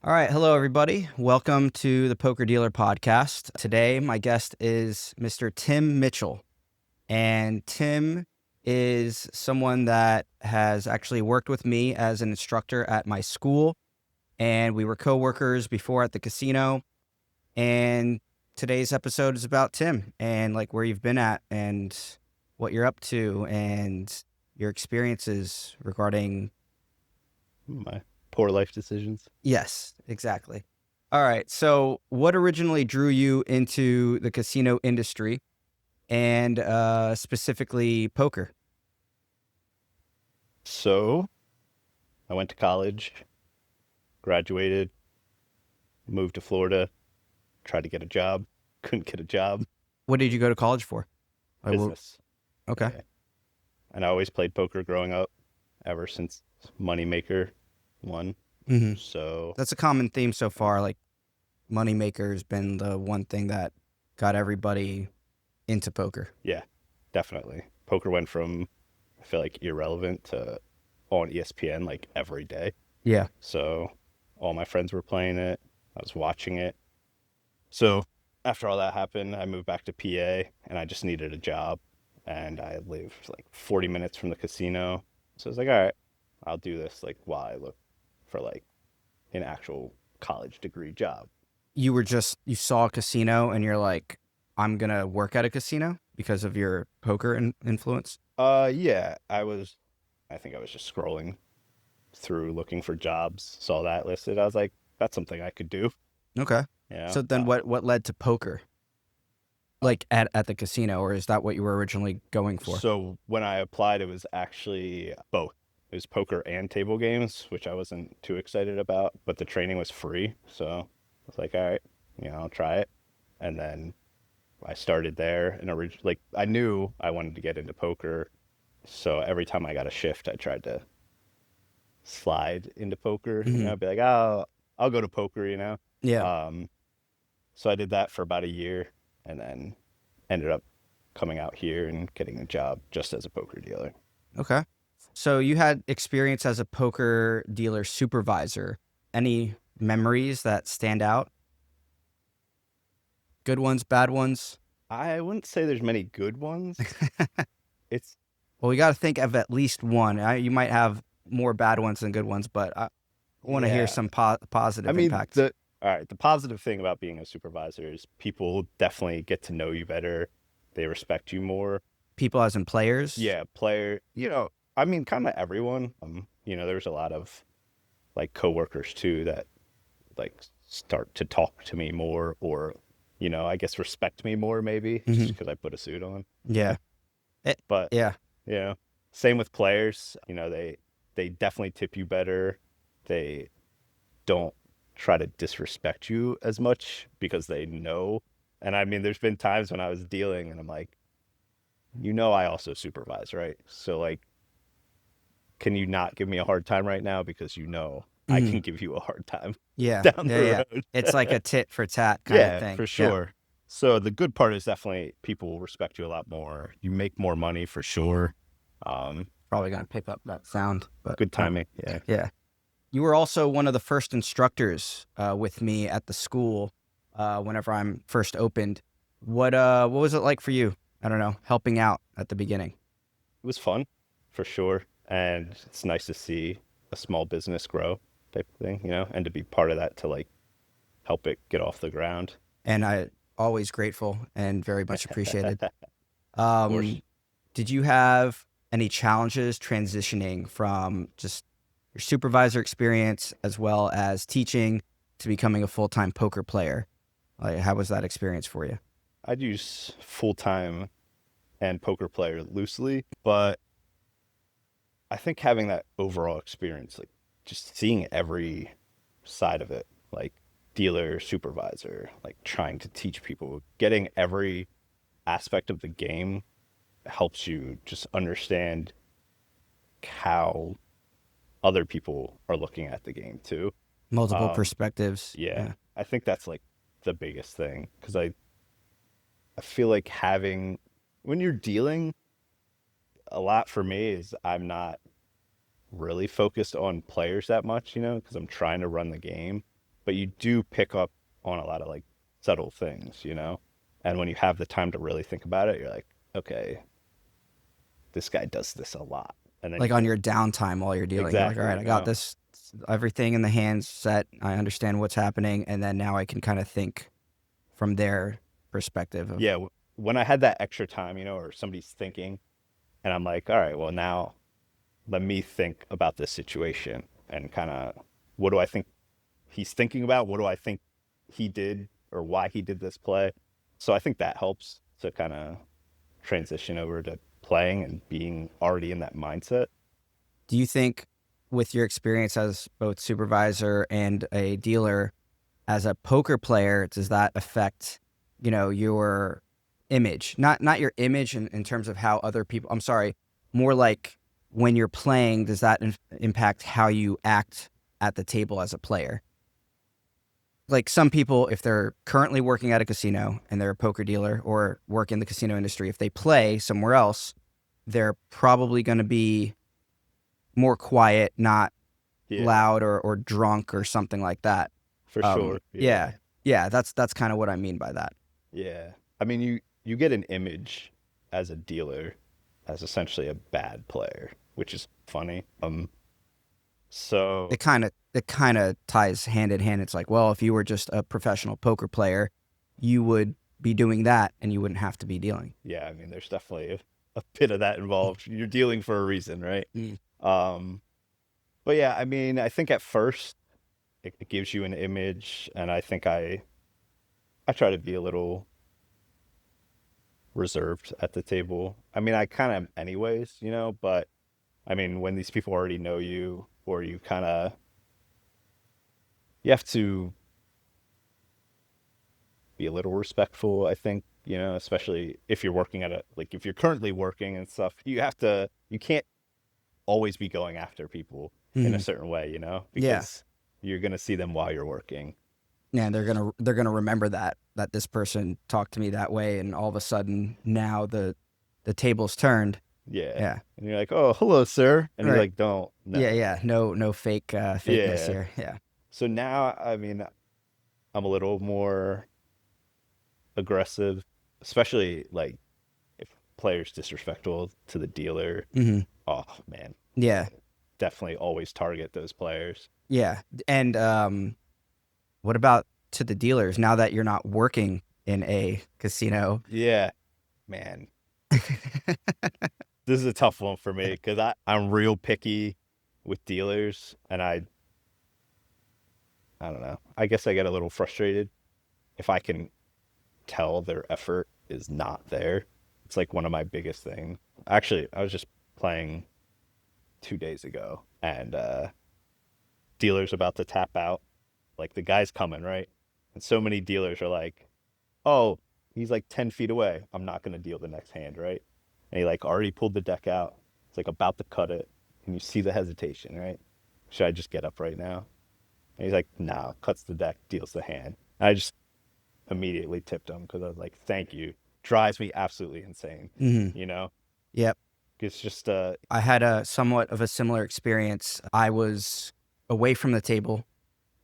All right. Hello, everybody. Welcome to the Poker Dealer Podcast. Today, my guest is Mr. Tim Mitchell. And Tim is someone that has actually worked with me as an instructor at my school. And we were coworkers before at the casino. And today's episode is about Tim and like where you've been at and what you're up to and your experiences regarding. My poor life decisions. Yes, exactly. All right. So, what originally drew you into the casino industry and specifically poker? So I went to college, graduated, moved to Florida, tried to get a job, couldn't get a job. What did you go to college for? Like, Business. okay. Yeah. And I always played poker growing up, ever since Moneymaker won. hmm So That's a common theme so far. Like, moneymaker has been the one thing that got everybody into poker. yeah, definitely. Poker went from, I feel like, irrelevant to on ESPN like every day. Yeah. So all my friends were playing it. I was watching it. So after all that happened, I moved back to PA and I just needed a job. And I lived like 40 minutes from the casino. So I was like, all right, I'll do this like while I look for like an actual college degree job. You saw a casino and you're like, I'm going to work at a casino because of your poker influence. Yeah, I think I was just scrolling through looking for jobs, saw that listed. I was like, that's something I could do. Okay. You know, So then what led to poker? Like at the casino, or is that what you were originally going for? so when I applied, it was actually both. It was poker and table games, which I wasn't too excited about, but the training was free. So I was like, all right, I'll try it. And then I started there and like I knew I wanted to get into poker. So every time I got a shift, I tried to slide into poker, hmm be like, oh, I'll go to poker, Yeah. Um, so I did that for about a year and then ended up coming out here and getting a job just as a poker dealer. Okay. So you had experience as a poker dealer supervisor. Any memories that stand out? Good ones, bad ones? I wouldn't say there's many good ones. It's Well, we got to think of at least one. You might have more bad ones than good ones, but I want to hear yeah. some I positive mean, impacts. all right, the positive thing about being a supervisor is people definitely get to know you better. They respect you more. People as in players. Yeah, I mean, kind of everyone. There's a lot of like coworkers too that like start to talk to me more or, I guess respect me more maybe just hmm because I put a suit on. Yeah. But, Yeah. you know, same with players, they definitely tip you better. They don't try to disrespect you as much because they know. And I mean, there's been times when I was dealing and I'm like, I also supervise, right? So like, can you not give me a hard time right now because I hmm can give you a hard time Yeah. down Yeah. Yeah. the It's like road. a tit for tat kind of Yeah, thing. for Yeah. sure. So the good part is definitely people will respect you a lot more. You make more money for sure. Um, Probably going to pick up that sound, but Good timing. Yeah. yeah. You were also one of the first instructors with me at the school whenever I'm first opened. What was it like for you? I don't know, helping out at the beginning. It was fun for sure. And it's nice to see a small business grow type of thing, and to be part of that to like help it get off the ground. And I always grateful and very much appreciated. Of course. Um, did you have any challenges transitioning from just your supervisor experience as well as teaching to becoming a full-time poker player? Like, how was that experience for you? I'd use full time and poker player loosely, but I think having that overall experience, like just seeing every side of it, like dealer, supervisor, like trying to teach people, getting every aspect of the game helps you just understand how other people are looking at the game too. Multiple Um, perspectives. yeah, Yeah. I think that's like the biggest thing because I feel like having when you're dealing a lot for me is I'm not really focused on players that much, because I'm trying to run the game. but you do pick up on a lot of like subtle things, you know? And when you have the time to really think about it, you're like, okay, this guy does this a lot. And then you Like on can, your downtime while you're dealing, you're like, all exactly, right, you I got know? this, everything in the hands set. I understand what's happening. And then now I can kind of think from their perspective of, Yeah, when I had that extra time, you know, or somebody's thinking, and I'm like, all right, well, now let me think about this situation and kind of what do I think he's thinking about? What do I think he did or why he did this play? So I think that helps to kind of transition over to playing and being already in that mindset. do you think with your experience as both supervisor and a dealer, as a poker player, does that affect, your image? Not your image in terms of how other people, I'm sorry, more like when you're playing, does that impact how you act at the table as a player? Like some people, if they're currently working at a casino and they're a poker dealer or work in the casino industry, if they play somewhere else, they're probably going to be more quiet, not Yeah, loud or drunk or something like that. for sure. Yeah. Yeah, yeah, that's kind of what I mean by that. Yeah. I mean, you get an image as a dealer as essentially a bad player, which is funny. So It kind of ties hand in hand. It's like, well, if you were just a professional poker player, you would be doing that and you wouldn't have to be dealing. yeah, I mean, there's definitely a bit of that involved. You're dealing for a reason, right? Mm. Um, but yeah, I mean, I think at first it gives you an image, and I think I try to be a little reserved at the table. I mean, I kind of anyways, you know, but I mean, when these people already know you, or you kind of you have to be a little respectful, I think, you know, especially if you're working at a like if you're currently working and stuff, you can't always be going after people in a Mhm. certain way, you know, Yeah, because you're gonna see them while you're working. yeah, they're gonna remember that this person talked to me that way, and all of a sudden now the table's turned. Yeah. Yeah, And you're like, "Oh, hello, sir." And you're right. like, "Don't, Yeah, no." yeah. No fake fakeness Yeah. here. Yeah. So now, I mean, I'm a little more aggressive, especially like if players disrespectful to the dealer. Hmm. Oh man, Yeah, definitely always target those players. yeah. And what about to the dealers now that you're not working in a casino? Yeah, man, this is a tough one for me because I'm real picky with dealers, and I don't know. I guess I get a little frustrated if I can tell their effort is not there. It's like one of my biggest things. Actually, I was just playing 2 days ago, and dealers about to tap out. Like the guy's coming, right? And so many dealers are like, "Oh, he's like 10 feet away. I'm not gonna deal the next hand, right?" And he like already pulled the deck out. It's like about to cut it, and you see the hesitation, right? Should I just get up right now? And he's like, "Nah." Cuts the deck, deals the hand. And I just immediately tipped him because I was like, "Thank you." Drives me absolutely insane, Hmm. you know. Yep. It's just I had a somewhat of a similar experience. I was away from the table.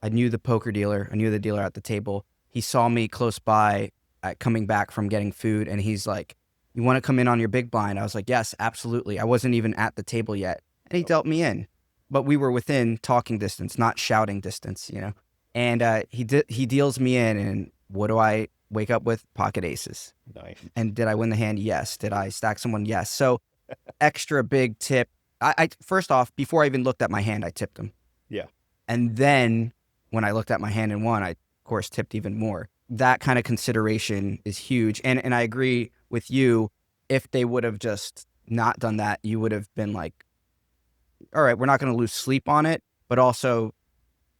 I knew the poker dealer. I knew the dealer at the table. He saw me close by coming back from getting food, and he's like, "You want to come in on your big blind?" I was like, "Yes, absolutely." I wasn't even at the table yet, and he dealt me in, but we were within talking distance, not shouting distance. And he deals me in, and what do I wake up with? Pocket aces. nice. And did I win the hand? Yes. Did I stack someone? Yes. So extra big tip. I first off, before I even looked at my hand, I tipped him. Yeah, And then when I looked at my hand and won, I, of course, tipped even more. That kind of consideration is huge. And I agree with you. If they would have just not done that, you would have been like, all right, we're not going to lose sleep on it. But also,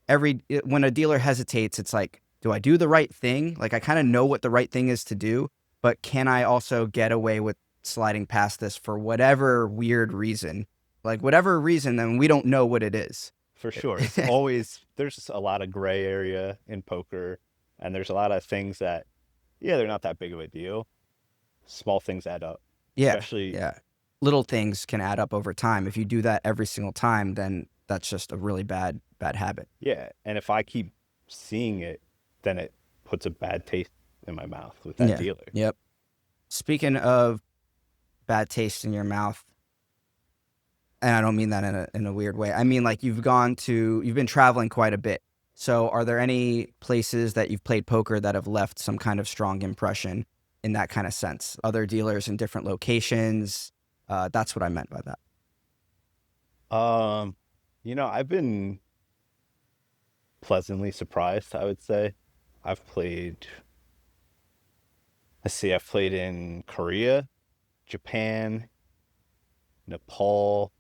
when a dealer hesitates, it's like, do I do the right thing? Like, I kind of know what the right thing is to do, but can I also get away with sliding past this for whatever weird reason? Like, whatever reason, then we don't know what it is. for sure. It's always there's a lot of gray area in poker, and there's a lot of things that yeah, they're not that big of a deal. Small things add up, Yeah, especially yeah. Little things can add up over time. If you do that every single time, then that's just a really bad habit. yeah. And if I keep seeing it, then it puts a bad taste in my mouth with that Yeah. dealer. Yep. Speaking of bad taste in your mouth, and I don't mean that in a weird way. I mean, like, you've been traveling quite a bit. So are there any places that you've played poker that have left some kind of strong impression in that kind of sense? Other dealers in different locations? That's what I meant by that. I've been pleasantly surprised, I would say. I've played, I've played in Korea, Japan, Nepal,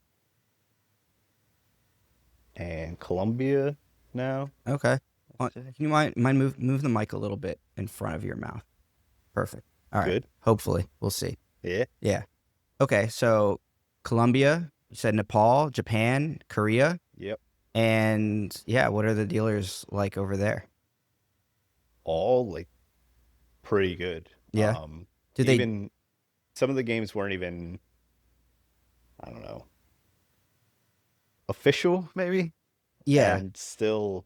and Colombia now. Okay. I'd Can say. you move the mic a little bit in front of your mouth? Perfect. All right. Good. Hopefully. We'll see. Yeah. Yeah. Okay. So Colombia, you said Nepal, Japan, Korea. Yep. And yeah, what are the dealers like over there? All like pretty good. Yeah. Do they, Even some of the games weren't even, I don't know, official maybe, yeah, and still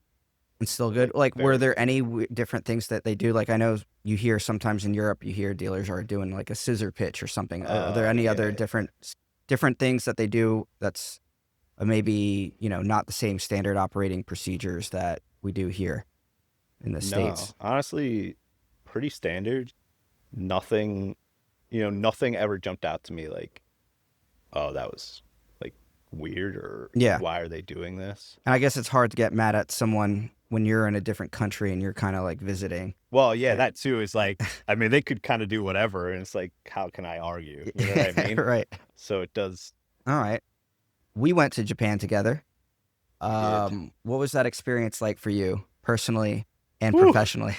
and still good? like Like, were very there good. any different things that they do? Like, I know you hear sometimes in Europe, you hear dealers are doing like a scissor pitch or something. Are there any other Yeah. different things that they do that's maybe, not the same standard operating procedures that we do here in the No, States? honestly, pretty standard. Nothing, nothing ever jumped out to me like, oh, that was like weird, or Yeah. why are they doing this? And I guess it's hard to get mad at someone when you're in a different country and you're kind of like visiting. Well, yeah, Eh, that too is like, I mean, they could kind of do whatever, and it's like, how can I argue? You know what I mean? Right. So it does. All right. We went to Japan together. We did. What was that experience like for you personally and Whew, professionally?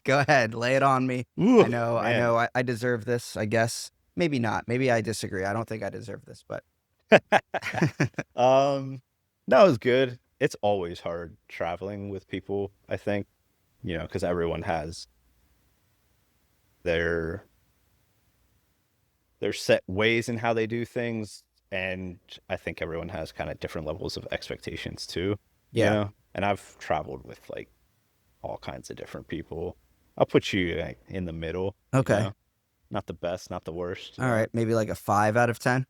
Go ahead, lay it on me. whew, I man. know, I deserve this, I guess. Maybe not. Maybe I disagree. I don't think I deserve this, but um, that was good. It's always hard traveling with people, I think, because everyone has their set ways in how they do things, and I think everyone has kind of different levels of expectations too, yeah. And I've traveled with like all kinds of different people. I'll put you like in the middle, Okay. not the best, not the worst, All right. Maybe like a 5 out of 10.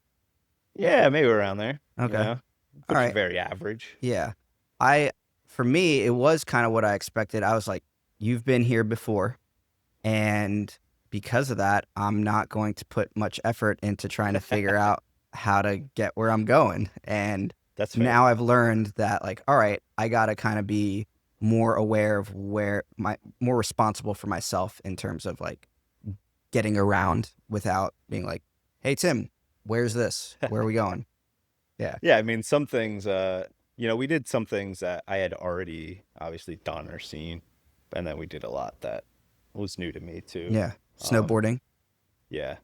Yeah, maybe around there, Okay. All put you right. very average. Yeah. I, for me, it was kind of what I expected. I was like, you've been here before. And because of that, I'm not going to put much effort into trying to figure out how to get where I'm going. And That's fair. now I've learned that, like, all right, I got to kind of be more aware of more responsible for myself in terms of like getting around without being like, hey, Tim, where's this? Where are we going? Yeah. Yeah, I mean, some things, we did some things that I had already obviously done or seen, and then we did a lot that was new to me too. Yeah. Um, Snowboarding. yeah,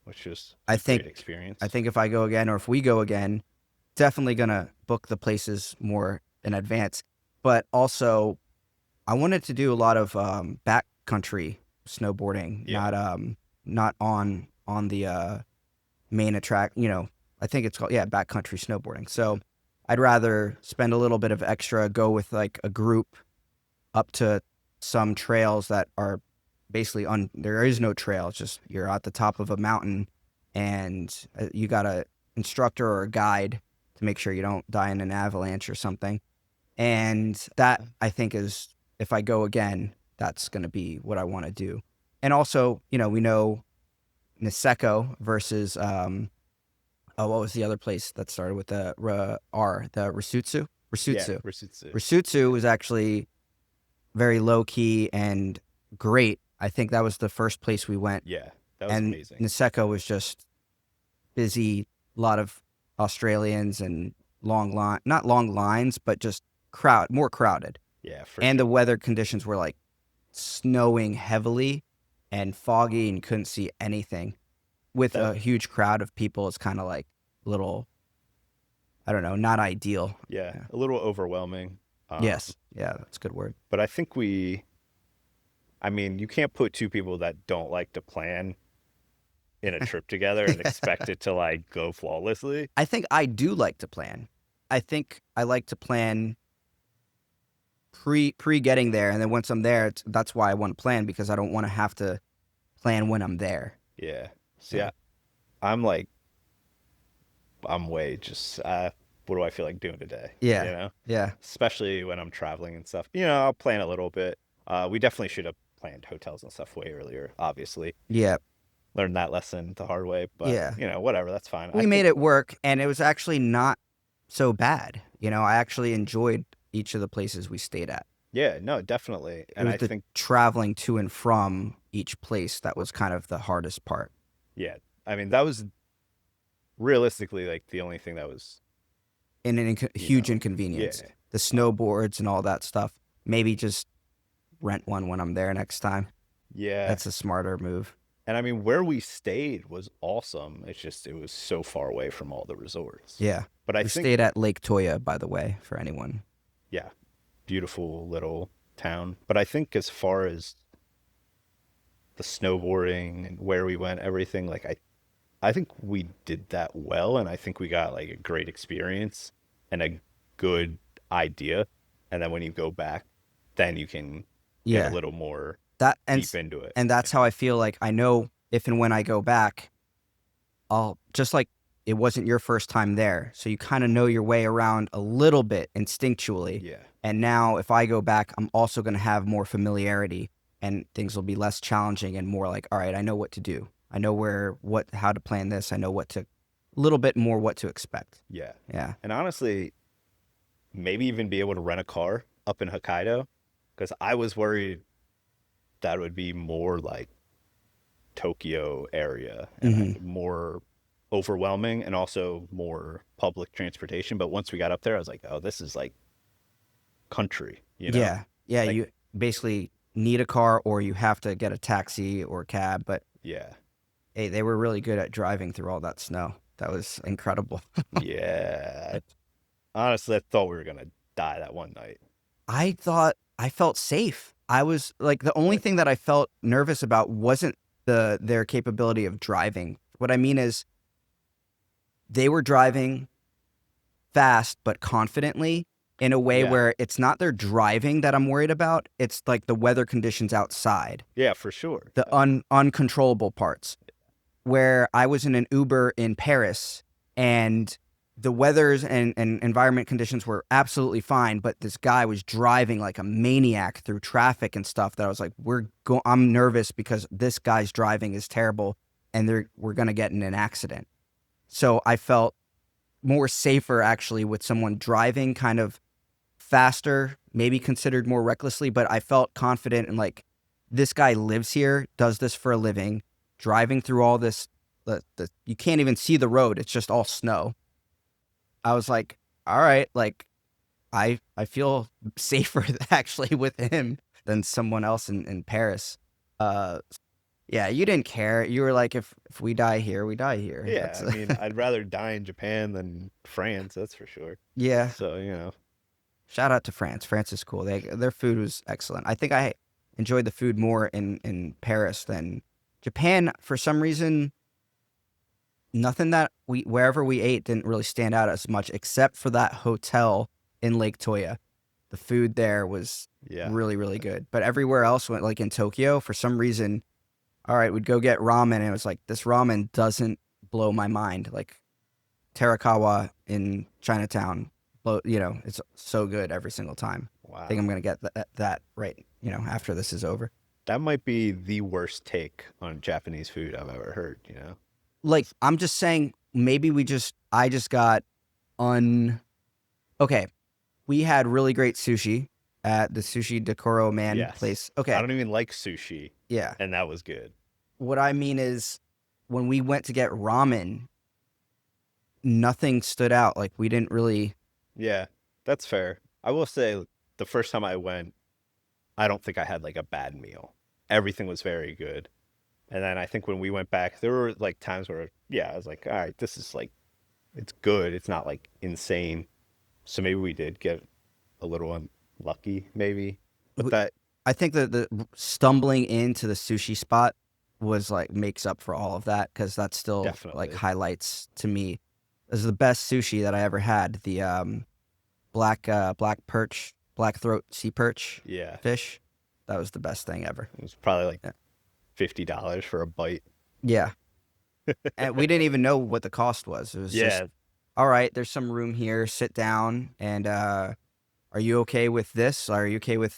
which was I a great think, experience. if I go again or if we go again, definitely going to book the places more in advance. But also, I wanted to do a lot of backcountry snowboarding, Yeah, not on the main attract. I think it's called backcountry snowboarding. So I'd rather spend a little bit of extra, go with like a group up to some trails that are basically there is no trail. It's just you're at the top of a mountain and you got a instructor or a guide to make sure you don't die in an avalanche or something. And that I think is, if I go again, that's going to be what I want to do. And also, we know Niseko versus what was the other place that started with the R, the Risutsu? yeah, Risutsu. Risutsu. Risutsu Yeah, was actually very low key and great. I think that was the first place we went. yeah, that was And amazing. Niseko was just busy, a lot of Australians and not long lines, but just more crowded. Yeah, for And the sure. weather conditions were like snowing heavily and foggy and you couldn't see anything. With That a huge crowd of people, it's kind of like little, I don't know, not ideal. Yeah, Yeah. a little overwhelming. Yes. Yeah, that's a good word. But I think I mean, you can't put two people that don't like to plan in a trip together and expect it to like go flawlessly. I think I do like to plan. I think I like to plan pre getting there, and then once I'm there, that's why I want to plan, because I don't want to have to plan when I'm there. Yeah. See, Yeah. I'm like, I'm way just, what do I feel like doing today? You Yeah. know? Yeah. Especially when I'm traveling and stuff. I'll plan a little bit. We definitely should have planned hotels and stuff way earlier, obviously. Yeah. Learned that lesson the hard way, but, Yeah. whatever, that's fine. I We made think, it work, and it was actually not so bad. I actually enjoyed each of the places we stayed at. yeah, no, definitely. It And was I the think, traveling to and from each place that was kind of the hardest part. yeah, I mean, that was realistically like the only thing that was, And an you huge know, inconvenience. yeah, The snowboards and all that stuff. Maybe just rent one when I'm there next time. yeah. That's a smarter move. And I mean, where we stayed was awesome. It's just, it was so far away from all the resorts. Yeah. But I We think, stayed at Lake Toya, by the way, for anyone. yeah, beautiful little town. But I think as far as the snowboarding and where we went, everything, like I think we did that well, and I think we got like a great experience and a good idea. And then when you go back, then you can get a Yeah. little more That deep into it. and that's how I feel like I know if and when I go back, I'll just like it wasn't your first time there. So you kind of know your way around a little bit instinctually. Yeah. And now if I go back, I'm also going to have more familiarity, and things will be less challenging and more like, all right, I know what to do. I know how to plan this. I know a little bit more what to expect. Yeah. Yeah. And honestly, maybe even be able to rent a car up in Hokkaido, because I was worried that would be more like Tokyo area and more overwhelming, and also more public transportation. But once we got up there, I was like, oh, this is like country, Yeah. Yeah. Like, You basically need a car, or you have to get a taxi or a cab. But yeah. hey, they were really good at driving through all that snow. That was incredible. Yeah. Honestly, I thought we were gonna die that one night. I thought I felt safe. I was like, the only thing that I felt nervous about wasn't their capability of driving. What I mean is they were driving fast but confidently in a way Yeah. where it's not their driving that I'm worried about. It's like the weather conditions outside, Yeah, for sure. the uncontrollable parts. Where I was in an Uber in Paris, and the weathers and environment conditions were absolutely fine, but this guy was driving like a maniac through traffic and stuff that I was like, I'm nervous because this guy's driving is terrible, and we're going to get in an accident. So I felt more safer actually with someone driving kind of faster, maybe considered more recklessly, but I felt confident in like, this guy lives here, does this for a living, driving through all this, you can't even see the road. It's just all snow. I was like, all right, like I feel safer actually with him than someone else in Paris. Yeah, you didn't care. You were like, if we die here, we die here. Yeah, I mean, I'd rather die in Japan than France, that's for sure. Yeah. So. Shout out to France. France is cool. Their food was excellent. I think I enjoyed the food more in Paris than Japan. For some reason, nothing that wherever we ate didn't really stand out as much, except for that hotel in Lake Toya. The food there was really, really good. But everywhere else, went like in Tokyo, for some reason, all right, we'd go get ramen, and it was like, this ramen doesn't blow my mind. Like Terakawa in Chinatown, it's so good every single time. Wow. I think I'm gonna get that right, after this is over. That might be the worst take on Japanese food I've ever heard, Like, I'm just saying, maybe I just got okay. We had really great sushi at the Sushi Decoro Man place. Okay. I don't even like sushi. Yeah. And that was good. What I mean is, when we went to get ramen, nothing stood out. Like, we didn't really. Yeah, that's fair. I will say, the first time I went, I don't think I had like a bad meal. Everything was very good. And then I think when we went back, there were like times where, I was like, all right, this is like, it's good. It's not like insane. So maybe we did get a little unlucky, maybe. But I think that the stumbling into the sushi spot was like makes up for all of that, because that's still like highlights to me. This is the best sushi that I ever had. The black perch black-throat sea perch Yeah, fish. That was the best thing ever. it was probably like Yeah. $50 for a bite. Yeah. And we didn't even know what the cost was. It was just, Yeah, all right, there's some room here, sit down, and are you okay with this? Are you okay with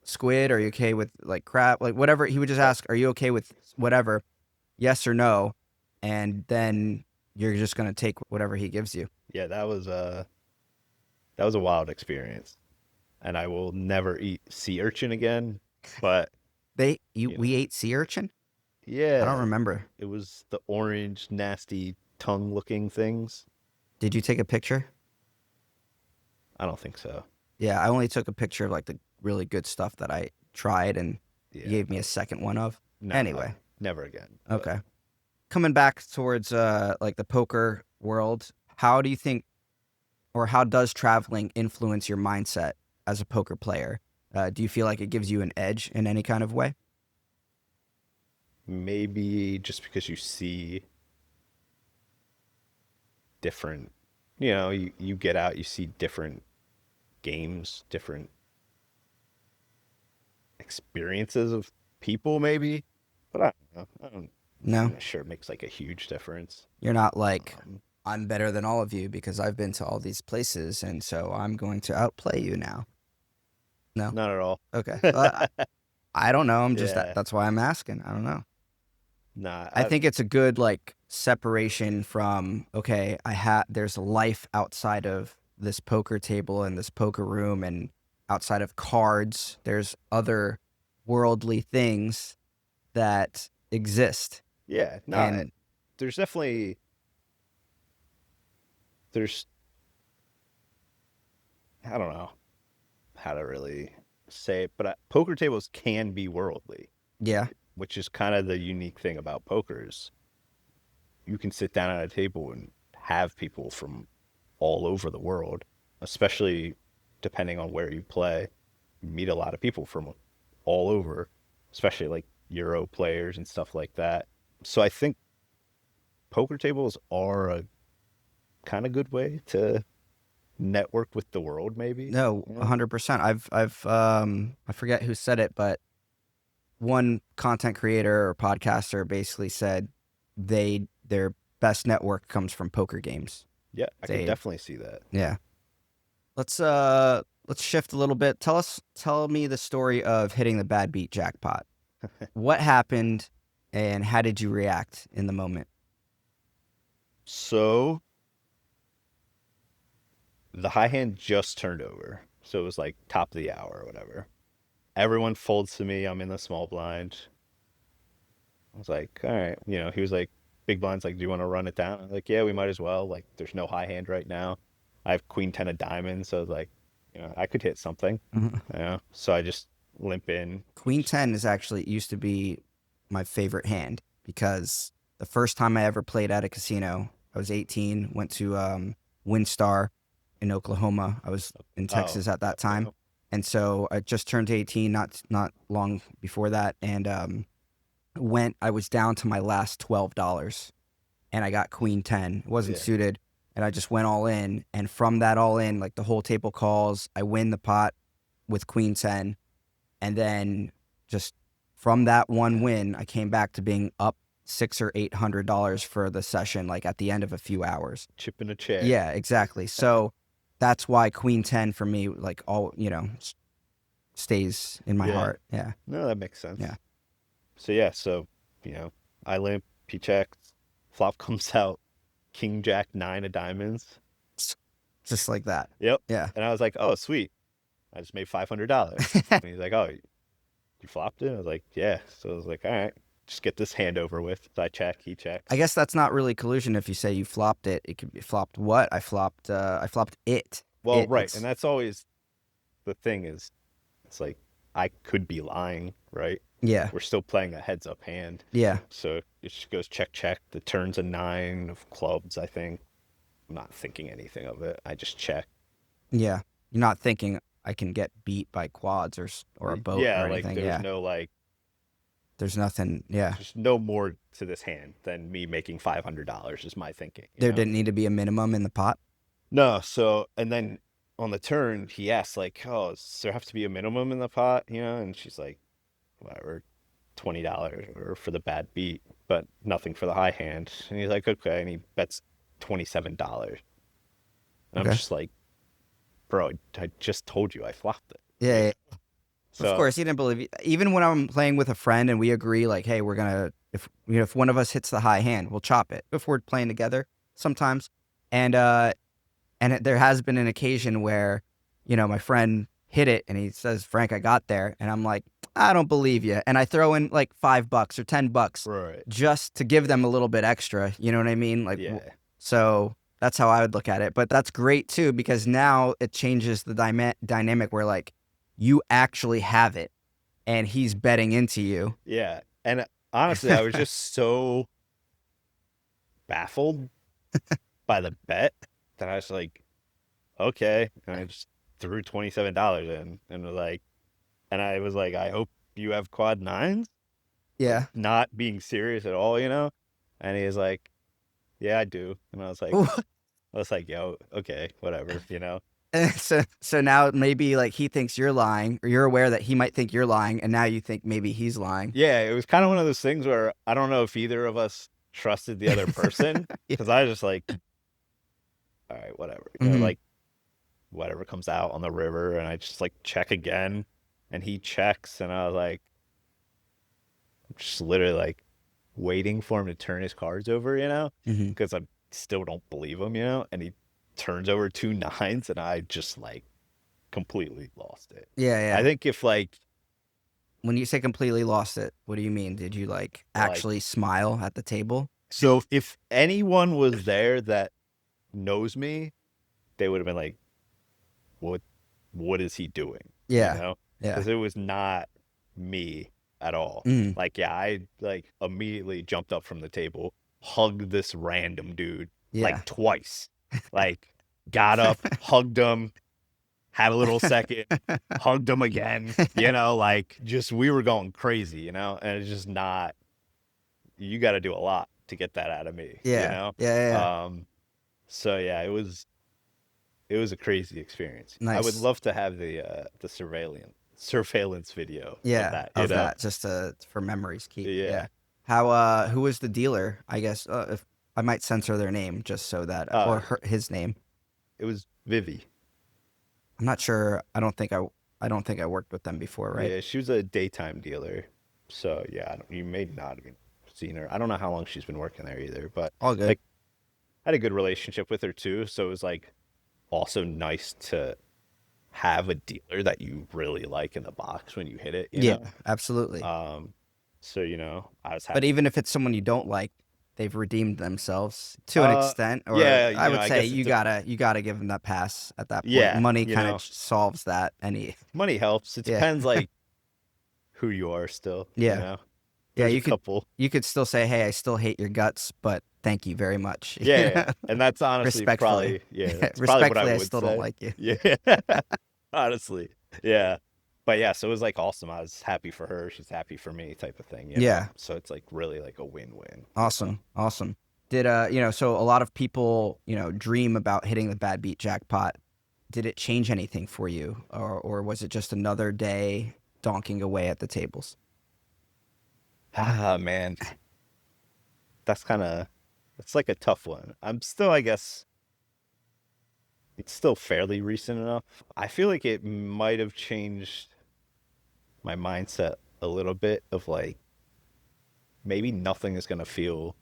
squid? Are you okay with like crab? Like whatever. He would just ask, are you okay with whatever? Yes or no. And then you're just going to take whatever he gives you. yeah, that was a wild experience, and I will never eat sea urchin again. But you know, We ate sea urchin? I don't yeah, remember. it was the orange, nasty, tongue-looking things. Did you take a picture? I don't think so. Yeah, I only took a picture of like the really good stuff that I tried and you Yeah, gave me a second one of. no, Anyway, never again. But okay. Coming back towards like the poker world, how do you think or how does traveling influence your mindset as a poker player? Do you feel like it gives you an edge in any kind of way? maybe just because you see different, you get out, you see different games, different experiences of people, maybe. But I don't know. No, I'm not sure it makes like a huge difference. you're not like, Um, I'm better than all of you because I've been to all these places and so I'm going to outplay you now. No? not at all. Okay. Well, I don't know. I'm just Yeah. that's why I'm asking. I don't know. Nah. I think it's a good like separation from okay, there's life outside of this poker table and this poker room and outside of cards, there's other worldly things that exist. Yeah. Nah. And There's definitely there's I don't know how to really say it, but poker tables can be worldly, yeah, which is kind of the unique thing about poker is you can sit down at a table and have people from all over the world, especially depending on where you play. You meet a lot of people from all over, especially like Euro players and stuff like that. So I think poker tables are a kind of good way to network with the world, maybe. no, You know? 100%. I forget who said it, but one content creator or podcaster basically said their best network comes from poker games. Yeah, I could They definitely see that. Yeah. Let's shift a little bit. Tell me the story of hitting the bad beat jackpot. What happened and how did you react in the moment? So the high hand just turned over. So it was like top of the hour or whatever. Everyone folds to me. I'm in the small blind. I was like, all right. He was like, big blind's like, do you want to run it down? I was like, yeah, we might as well. Like, there's no high hand right now. I have queen 10 of diamonds. So I was like, I could hit something. Mhm. So I just limp in. Queen 10 is actually used to be my favorite hand because the first time I ever played at a casino, I was 18, went to WinStar in Oklahoma. I was in Oh, Texas at that time. yep. And so I just turned 18 not long before that and I was down to my last $12 and I got queen 10. It wasn't Yeah. suited and I just went all in. And from that all in, like the whole table calls, I win the pot with queen 10. And then just from that one win, I came back to being up $600 or $800 for the session, like at the end of a few hours. Chip in a chair. Yeah, exactly. So that's why queen 10 for me, like stays in my Yeah. heart. Yeah. No, that makes sense. Yeah. So yeah, you know, I limp, he checks, flop comes out, king jack 9 of diamonds. Just like that. Yep. Yeah. And I was like, oh sweet, I just made $500. And he's like, oh, you flopped it? I was like, yeah. So I was like, all right, just get this hand over with. So I check, he checks. I guess that's not really collusion if you say you flopped it. It could be flopped what? I flopped it. Well, right, and that's always the thing is, it's like I could be lying, right? Yeah. We're still playing a heads up hand. Yeah. So it just goes check, check. The turn's a 9 of clubs, I think. I'm not thinking anything of it. I just check. Yeah. You're not thinking I can get beat by quads or a boat Yeah, or like anything. there's Yeah. no like, There's nothing. Yeah. there's no more to this hand than me making $500 is my thinking. There didn't need to be a minimum in the pot. No, so and then on the turn, he asked like, "Oh, does there have to be a minimum in the pot?" And she's like, "Whatever, $20 or for the bad beat, but nothing for the high hand." And he's like, "Okay," and he bets $27. And I'm Okay. just like, "Bro, I just told you I flopped it." Yeah, yeah. Of So course, he didn't believe you. Even when I'm playing with a friend and we agree, like, hey, we're gonna if one of us hits the high hand, we'll chop it if we're playing together sometimes. And there has been an occasion where, my friend hit it and he says, "Frank, I got there," and I'm like, "I don't believe you," and I throw in like $5 or $10 right, just to give them a little bit extra. You know what I mean? Like, yeah, so that's how I would look at it. But that's great too because now it changes the dynamic where like you actually have it and he's betting into you. yeah. And honestly, I was just so baffled by the bet that I was like, okay, and I just threw $27 in, and I was like, I hope you have quad nines, like Yeah. not being serious at all. And he was like, yeah, I do, and I was like, yo, okay, whatever. So now maybe like he thinks you're lying, or you're aware that he might think you're lying, and now you think maybe he's lying. Yeah, it was kind of one of those things where I don't know if either of us trusted the other person Yeah. because I was just like, all right, whatever, Hmm. like whatever comes out on the river, and I just like check again, and he checks, and I was like, I'm just literally like waiting for him to turn his cards over, Hmm. because I still don't believe him, and he turns over two nines, and I just like completely lost it. Yeah, I yeah. think if When you say completely lost it, what do you mean? Did you like like actually smile at the table? so if anyone was there that knows me, they would have been like, what what is he doing? You Yeah. know? Yeah. Because it was not me at all. Mm. Like, yeah, I like immediately jumped up from the table, hugged this random dude like Yeah. twice. Like, got up, hugged him, had a little second, hugged him again, like just we were going crazy, and it's just not, you got to do a lot to get that out of me, you Yeah. know? Yeah. Yeah. Yeah. Um, so yeah, it was a crazy experience. I would Nice. love to have the surveillance video of Yeah, that. of that, just for memories keep. Yeah. Yeah. How who was the dealer? I guess if I might censor their name just so that or his name. It was Vivi. I'm not sure. I don't think I worked with them before, right? Yeah, she was a daytime dealer. So yeah, you may not have seen her. I don't know how long she's been working there either, but All good. like I had a good relationship with her too. So it was like also nice to have a dealer that you really like in the box when you hit it, you Yeah, know? absolutely. Um, so I was But happy. even if it's someone you don't like, they've redeemed themselves to an extent, or Yeah, I would I say guess you gotta give them that pass at that point. yeah, Money kind of solves that. Any, money helps. It yeah, depends like who you are still, you yeah, know. yeah. There's a couple. You could still say, hey, I still hate your guts, but thank you very much. Yeah, yeah. And that's honestly Respectfully, probably yeah, yeah, that's probably what I respectfully, I would still don't say. like you. Yeah. Honestly. Yeah. But yeah, so it was like awesome. I was happy for her, she's happy for me type of thing. Yeah, So it's like really like a win-win. awesome, awesome. Did so a lot of people dream about hitting the bad beat jackpot. Did it change anything for you, or was it just another day donking away at the tables? Ah, man. That's kind of it's like a tough one. I'm still, I guess, it's still fairly recent enough. I feel like it might have changed my mindset a little bit of like maybe nothing is going to feel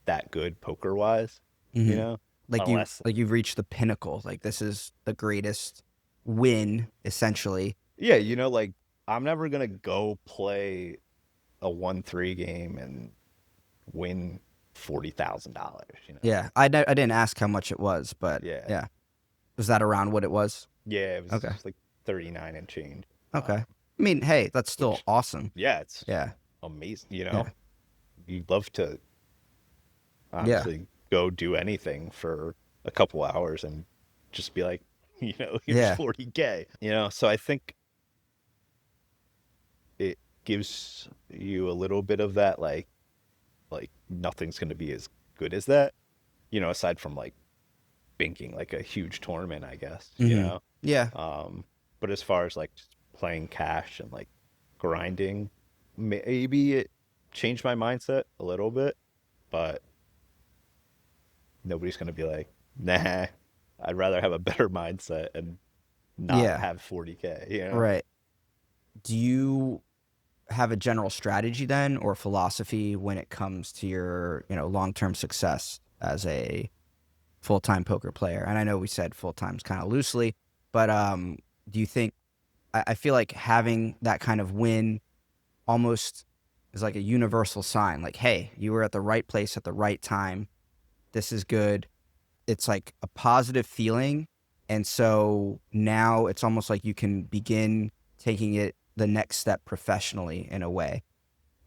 that good poker wise, you Hmm. know, unless, Like you've reached the pinnacle. Like this is the greatest win, essentially. yeah, like I'm never going to go play a 1-3 game and win $40,000. Yeah, I didn't ask how much it was, but Yeah. yeah, was that around what it was? Yeah. It Okay, was like 39 and change. okay. I mean, hey, that's still Which, awesome. yeah, it's Yeah, amazing. yeah, You'd love to yeah, honestly go do anything for a couple hours and just be like, here's yeah. 40K. So I think it gives you a little bit of that like nothing's going to be as good as that, aside from like banking like a huge tournament, I guess, you Hmm. know. Yeah. But as far as like just playing cash and like grinding, maybe it changed my mindset a little bit, but nobody's gonna be like, nah, I'd rather have a better mindset and not Yeah. have 40K, you know? Right. Do you have a general strategy then or philosophy when it comes to your, long-term success as a full-time poker player? And I know we said full-time's kind of loosely, but do you think I feel like having that kind of win almost is like a universal sign, like, hey, you were at the right place at the right time. This is good. It's like a positive feeling. And so now it's almost like you can begin taking it the next step professionally in a way.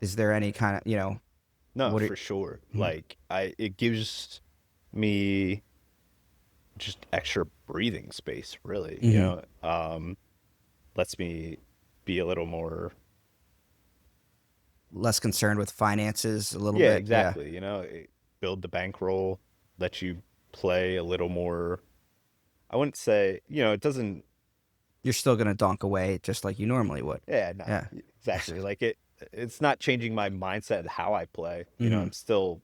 Is there any kind of, No, what are, for sure. Mhm. Like it gives me just extra breathing space, really, you Mhm. know? Lets me be a little more, Less concerned with finances a little yeah, bit? Yeah. exactly, build the bankroll, let you play a little more. I wouldn't say, it doesn't. You're still going to donk away just like you normally would. Yeah, no, Yeah. exactly. Like it's not changing my mindset of how I play. Hmm. I'm still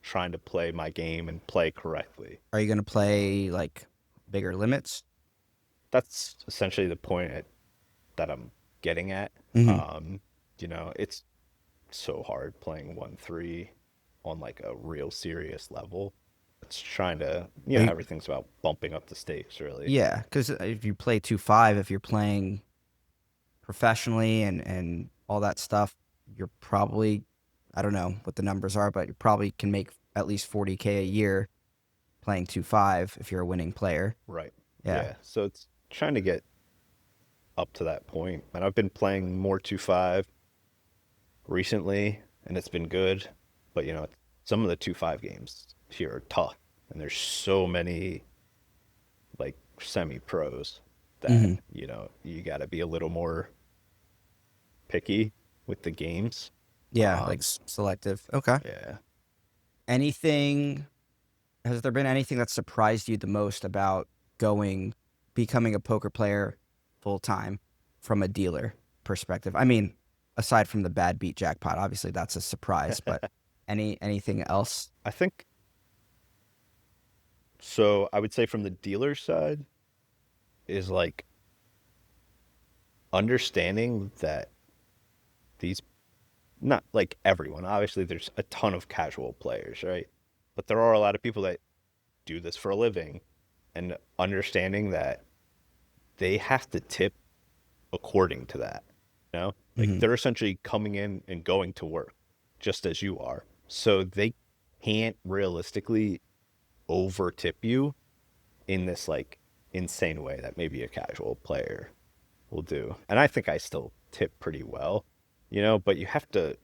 trying to play my game and play correctly. Are you going to play like bigger limits? That's essentially the point that I'm getting at. Hmm. Um, it's so hard playing 1-3 on like a real serious level. It's trying to, Are you, everything's about bumping up the stakes, really. yeah, because if you play 2-5, if you're playing professionally and all that stuff, you're probably, I don't know what the numbers are, but you probably can make at least 40K a year playing 2-5 if you're a winning player. Right. Yeah. Yeah. So it's trying to get up to that point. And I've been playing more 2-5 recently, and it's been good. But some of the 2-5 games here are tough, and there's so many like semi-pros that Hmm. you got to be a little more picky with the games. Yeah, like Um, selective. Okay. yeah, Anything, has there been anything that surprised you the most about becoming a poker player full time from a dealer perspective? I mean, aside from the bad beat jackpot, obviously that's a surprise, but anything else? I think so. I would say from the dealer side is like understanding that these, not like everyone, obviously there's a ton of casual players, right? But there are a lot of people that do this for a living, and understanding that they have to tip according to that. Like Hmm. they're essentially coming in and going to work just as you are. So they can't realistically over tip you in this like insane way that maybe a casual player will do. And I think I still tip pretty well, but you have to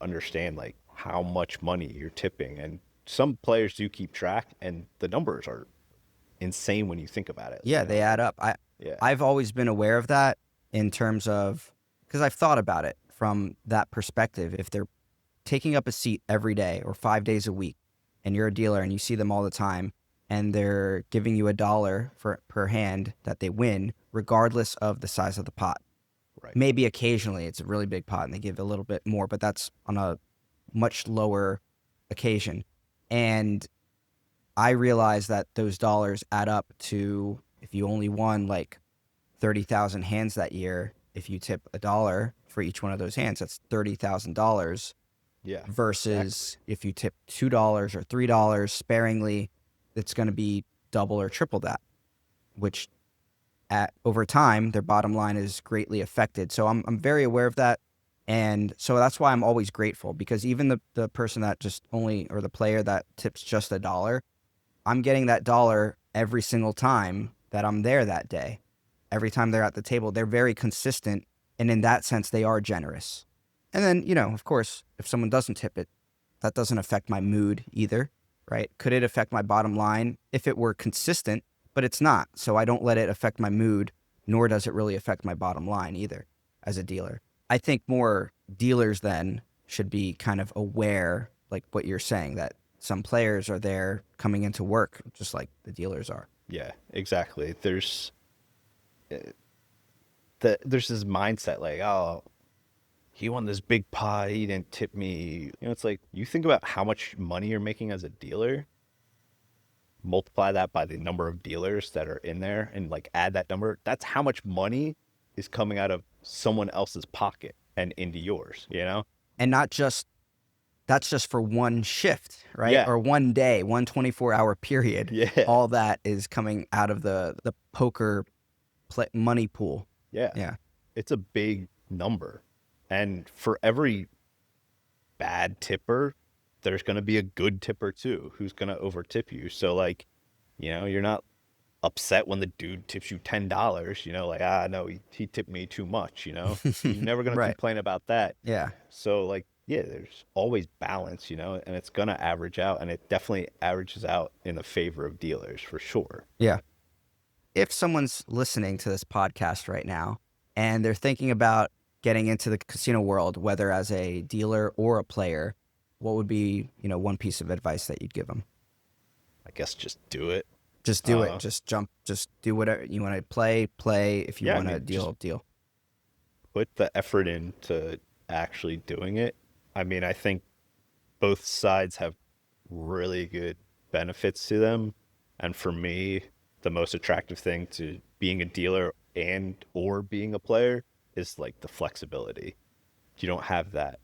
understand like how much money you're tipping. And some players do keep track, and the numbers are insane when you think about it, Yeah, they add like, up. yeah, I've always been aware of that in terms of, because I've thought about it from that perspective. If they're taking up a seat every day or 5 days a week, and you're a dealer and you see them all the time, and they're giving you $1 for per hand that they win, regardless of the size of the pot. right, Maybe occasionally it's a really big pot and they give a little bit more, but that's on a much lower occasion. And I realize that those dollars add up to, if you only won like 30,000 hands that year, if you tip $1 for each one of those hands, that's $30,000 yeah, exactly, versus if you tip $2 or $3 sparingly, it's going to be double or triple that, which at over time their bottom line is greatly affected. So I'm very aware of that. And so that's why I'm always grateful, because even the person that just only, or the player that tips just $1, I'm getting that dollar every single time that I'm there that day. Every time they're at the table, they're very consistent. And in that sense, they are generous. And then, of course, if someone doesn't tip it, that doesn't affect my mood either, right? Could it affect my bottom line if it were consistent? But it's not. So I don't let it affect my mood, nor does it really affect my bottom line either as a dealer. I think more dealers then should be kind of aware, like what you're saying, that some players are there coming into work just like the dealers are. Yeah, exactly. There's this mindset like, oh, he won this big pot, he didn't tip me. You know, it's like you think about how much money you're making as a dealer, multiply that by the number of dealers that are in there and like add that number. That's how much money is coming out of someone else's pocket and into yours, you know? And not just that's just for one shift, right? Yeah. Or one day, one 24-hour period. Yeah. All that is coming out of the poker money pool. Yeah. Yeah. It's a big number. And for every bad tipper, there's going to be a good tipper too who's going to overtip you. So, like, you know, you're not upset when the dude tips you $10, you know, like, no, he tipped me too much, you know? You're never going to Right. complain about that. Yeah. So, like, yeah, there's always balance, you know, and it's going to average out, and it definitely averages out in the favor of dealers for sure. Yeah. If someone's listening to this podcast right now and they're thinking about getting into the casino world, whether as a dealer or a player, what would be, one piece of advice that you'd give them? I guess just do it. Just do it. Just jump. Just do whatever you want to play. If you Yeah, I want to mean, deal. put the effort into actually doing it. I mean, I think both sides have really good benefits to them. And for me, the most attractive thing to being a dealer and or being a player is like the flexibility. You don't have that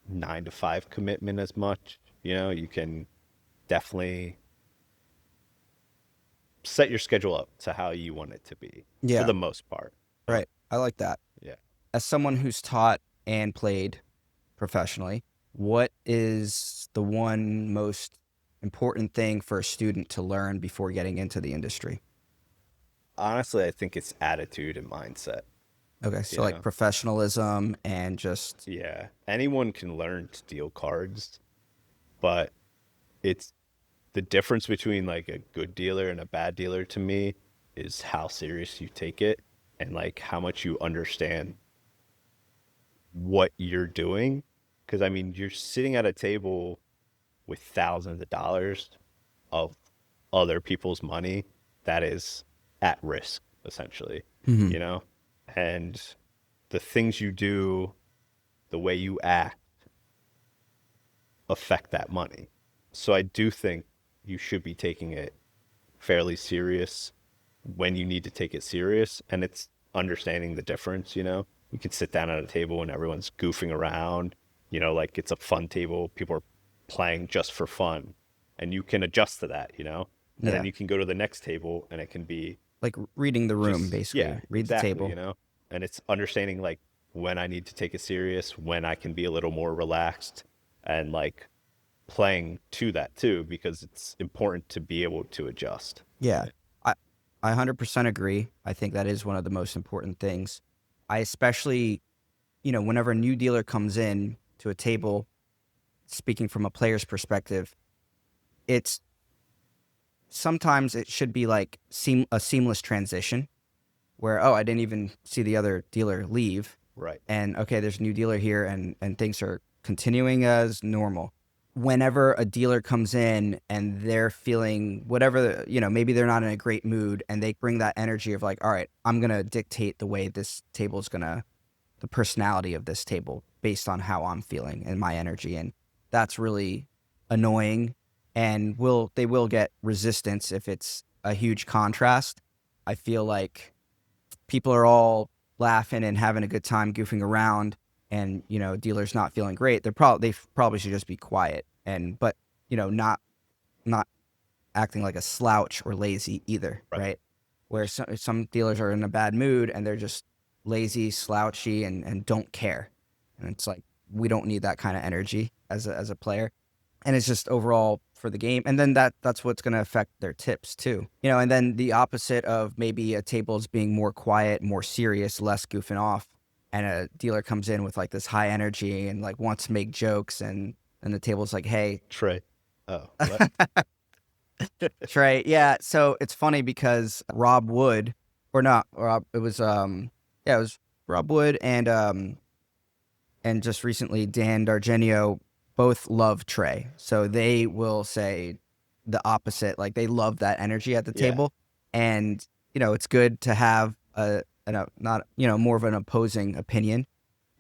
9 to 5 commitment as much. You know, you can definitely set your schedule up to how you want it to be for Yeah. the most part. Right. I like that. Yeah. As someone who's taught and played professionally, what is the one most important thing for a student to learn before getting into the industry? Honestly, I think it's attitude and mindset. Okay, so You like know? professionalism and just Yeah. Anyone can learn to deal cards, but it's the difference between like a good dealer and a bad dealer to me is how serious you take it and like how much you understand what you're doing. Because I mean, you're sitting at a table with thousands of dollars of other people's money that is at risk, essentially, Mhm. you know? And the things you do, the way you act affect that money. So I do think you should be taking it fairly serious when you need to take it serious. And it's understanding the difference, you know? You can sit down at a table and everyone's goofing around, you know, like it's a fun table. People are playing just for fun. And you can adjust to that, you know? And then Yeah, you can go to the next table and it can be like reading the room, just, basically. yeah, Read the exactly, table. you know? And it's understanding like when I need to take it serious, when I can be a little more relaxed and like playing to that too, because it's important to be able to adjust. Yeah, I I 100% agree. I think that is one of the most important things. I especially, whenever a new dealer comes in to a table, speaking from a player's perspective, it's sometimes it should be like a seamless transition where, oh, I didn't even see the other dealer leave. Right. And okay, there's a new dealer here and things are continuing as normal. Whenever a dealer comes in and they're feeling whatever, maybe they're not in a great mood and they bring that energy of like, all right, I'm going to dictate the way this table is going to, the personality of this table based on how I'm feeling and my energy. And that's really annoying and they will get resistance if it's a huge contrast. I feel like people are all laughing and having a good time goofing around and dealers not feeling great. They probably should just be quiet but not acting like a slouch or lazy either, Right. right? Where some dealers are in a bad mood and they're just lazy, slouchy, and don't care. And it's like we don't need that kind of energy as a player. And it's just overall for the game. And then that's what's going to affect their tips too. And then the opposite of maybe a table's being more quiet, more serious, less goofing off, and a dealer comes in with like this high energy and like wants to make jokes and the table's like, hey, Trey. Oh, what? Trey. Yeah. So it's funny because Rob Wood or not Rob, it was yeah, it was Rob Wood and just recently Dan Dargenio both love Trey. So they will say the opposite. Like they love that energy at the Yeah. table, and it's good to have not more of an opposing opinion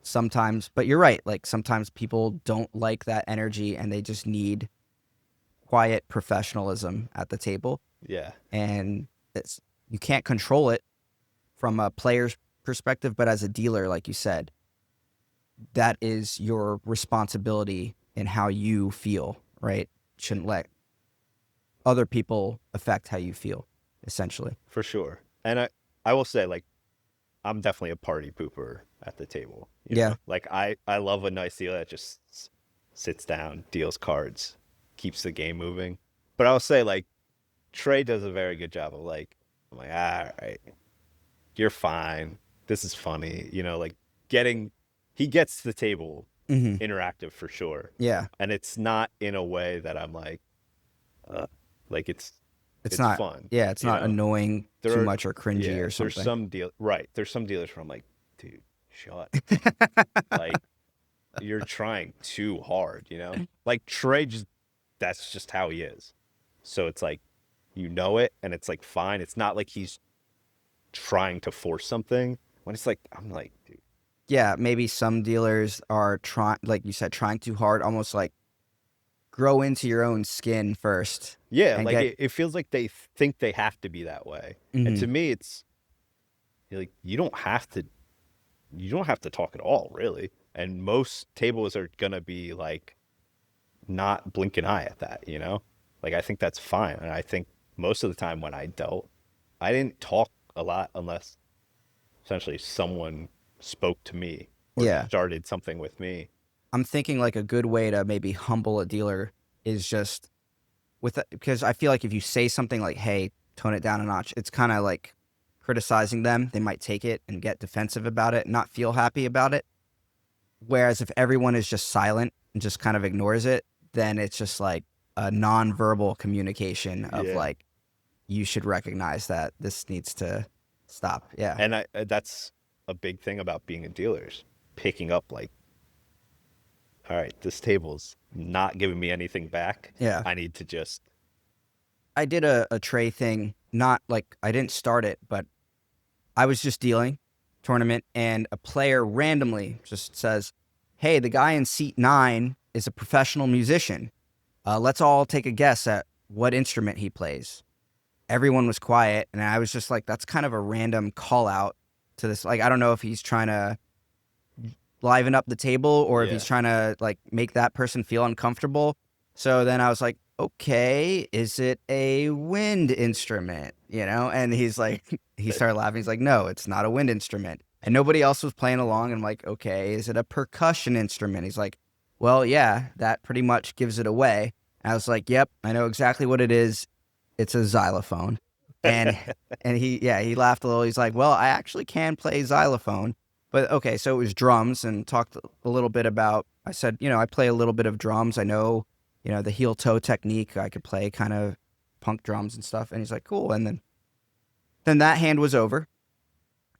sometimes. But you're right. Like sometimes people don't like that energy, and they just need quiet professionalism at the table, Yeah. and you can't control it from a player's perspective, but as a dealer, like you said, that is your responsibility in how you feel, right? Shouldn't let other people affect how you feel, essentially. For sure. And I will say, like, I'm definitely a party pooper at the table. Yeah. Like I love a nice dealer that just sits down, deals cards, keeps the game moving. But I'll say, like, Trey does a very good job of, like, I'm like, all right, you're fine. This is funny. Like he gets to the table Mm-hmm. interactive for sure. Yeah. And it's not in a way that I'm like, like it's Not, fun. yeah, it's not annoying too much or cringy or There's something. there's some dealers where I'm like, dude, shut. Like you're trying too hard, Like Trey that's just how he is. So it's like, it, and it's like fine. It's not like he's trying to force something. When it's like, I'm like, dude. Yeah, maybe some dealers are trying, like you said, trying too hard, almost like grow into your own skin first. Yeah, and like get it feels like they think they have to be that way. And Mhm. to me, it's like you don't have to talk at all, really. And most tables are gonna be like not blink an eye at that, Like I think that's fine. And I think most of the time when I dealt, I didn't talk a lot unless essentially someone spoke to me or Yeah. started something with me. I'm thinking like a good way to maybe humble a dealer is just because I feel like if you say something like, hey, tone it down a notch, it's kind of like criticizing them. They might take it and get defensive about it, not feel happy about it. Whereas if everyone is just silent and just kind of ignores it, then it's just like a nonverbal communication of Yeah. like, you should recognize that this needs to stop. Yeah. And that's a big thing about being a dealer is picking up like, all right, this table's not giving me anything back. Yeah. I need to just. I did a tray thing, not like I didn't start it, but I was just dealing tournament and a player randomly just says, hey, the guy in seat 9 is a professional musician. Let's all take a guess at what instrument he plays. Everyone was quiet, and I was just like, that's kind of a random call out to this. Like, I don't know if he's trying to liven up the table or if he's trying to like make that person feel uncomfortable. So then I was like, okay, is it a wind instrument? And he's like, he started laughing. He's like, no, it's not a wind instrument. And nobody else was playing along. And I'm like, okay, is it a percussion instrument? He's like, well, yeah, that pretty much gives it away. And I was like, yep, I know exactly what it is. It's a xylophone. And he laughed a little. He's like, well, I actually can play xylophone. But okay, so it was drums, and talked a little bit about, I said, I play a little bit of drums. I know, the heel toe technique. I could play kind of punk drums and stuff. And he's like, cool. And then that hand was over.